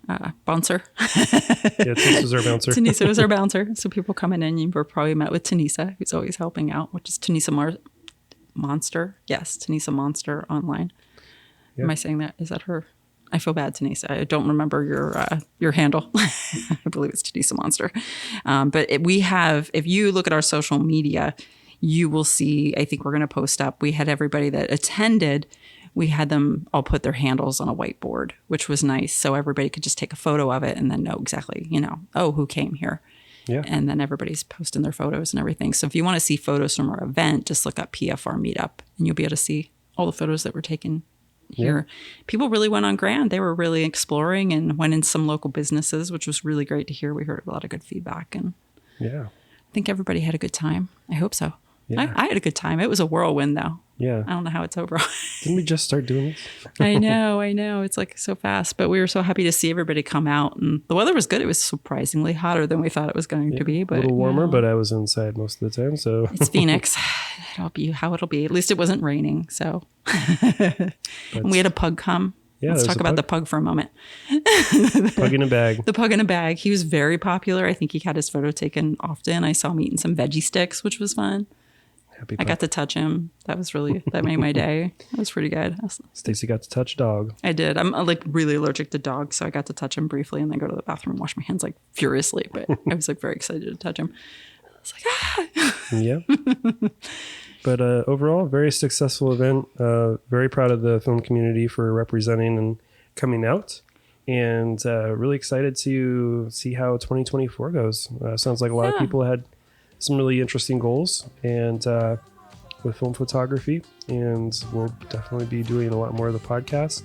Our bouncer. Tonissa was our bouncer. Tonissa was our bouncer. So people coming in, you were probably met with Tonissa, who's always helping out, which is Tonissa Monster. Yes, Tonissa Monster online. Yep. Am I saying that? Is that her? I feel bad, Tonissa. I don't remember your handle. I believe it's Tonissa Monster. But we have, if you look at our social media, you will see, I think we're going to post up, we had everybody that attended, we had them all put their handles on a whiteboard, which was nice. So everybody could just take a photo of it and then know exactly, who came here. Yeah. And then everybody's posting their photos and everything. So if you want to see photos from our event, just look up PFR Meetup and you'll be able to see all the photos that were taken here. Yeah. People really went on Grand. They were really exploring and went in some local businesses, which was really great to hear. We heard a lot of good feedback, and yeah, I think everybody had a good time. I hope so. Yeah. I had a good time. It was a whirlwind though. Yeah. I don't know how it's over. Didn't we just start doing this? I know. It's like so fast, but we were so happy to see everybody come out, and the weather was good. It was surprisingly hotter than we thought it was going to be, but a little warmer, but I was inside most of the time. So it's Phoenix. It'll be how it'll be. At least it wasn't raining. So and we had a pug come. Yeah, let's talk about the pug for a moment. Pug in a bag. The pug in a bag. He was very popular. I think he had his photo taken often. I saw him eating some veggie sticks, which was fun. I got to touch him. That made my day. That was pretty good. Stacy got to touch dog. I did. I'm like really allergic to dogs, so I got to touch him briefly and then go to the bathroom and wash my hands like furiously. But I was like very excited to touch him. I was like, ah. Yeah. But overall, very successful event. Very proud of the film community for representing and coming out. And really excited to see how 2024 goes. Sounds like a lot of people had some really interesting goals and with film photography, and we'll definitely be doing a lot more of the podcast,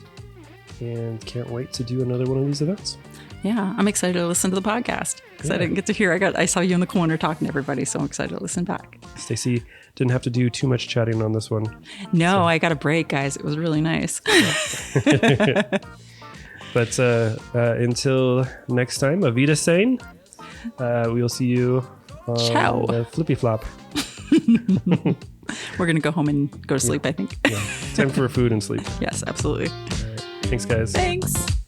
and can't wait to do another one of these events. Yeah, I'm excited to listen to the podcast because I didn't get to hear. I saw you in the corner talking to everybody, so I'm excited to listen back. Stacy didn't have to do too much chatting on this one. No, so. I got a break, guys. It was really nice. But until next time, Avita Sane. We'll see you Ciao. Flippy flop. We're going to go home and go to sleep, I think. Yeah. Time for food and sleep. Yes, absolutely. Thanks, guys. Thanks.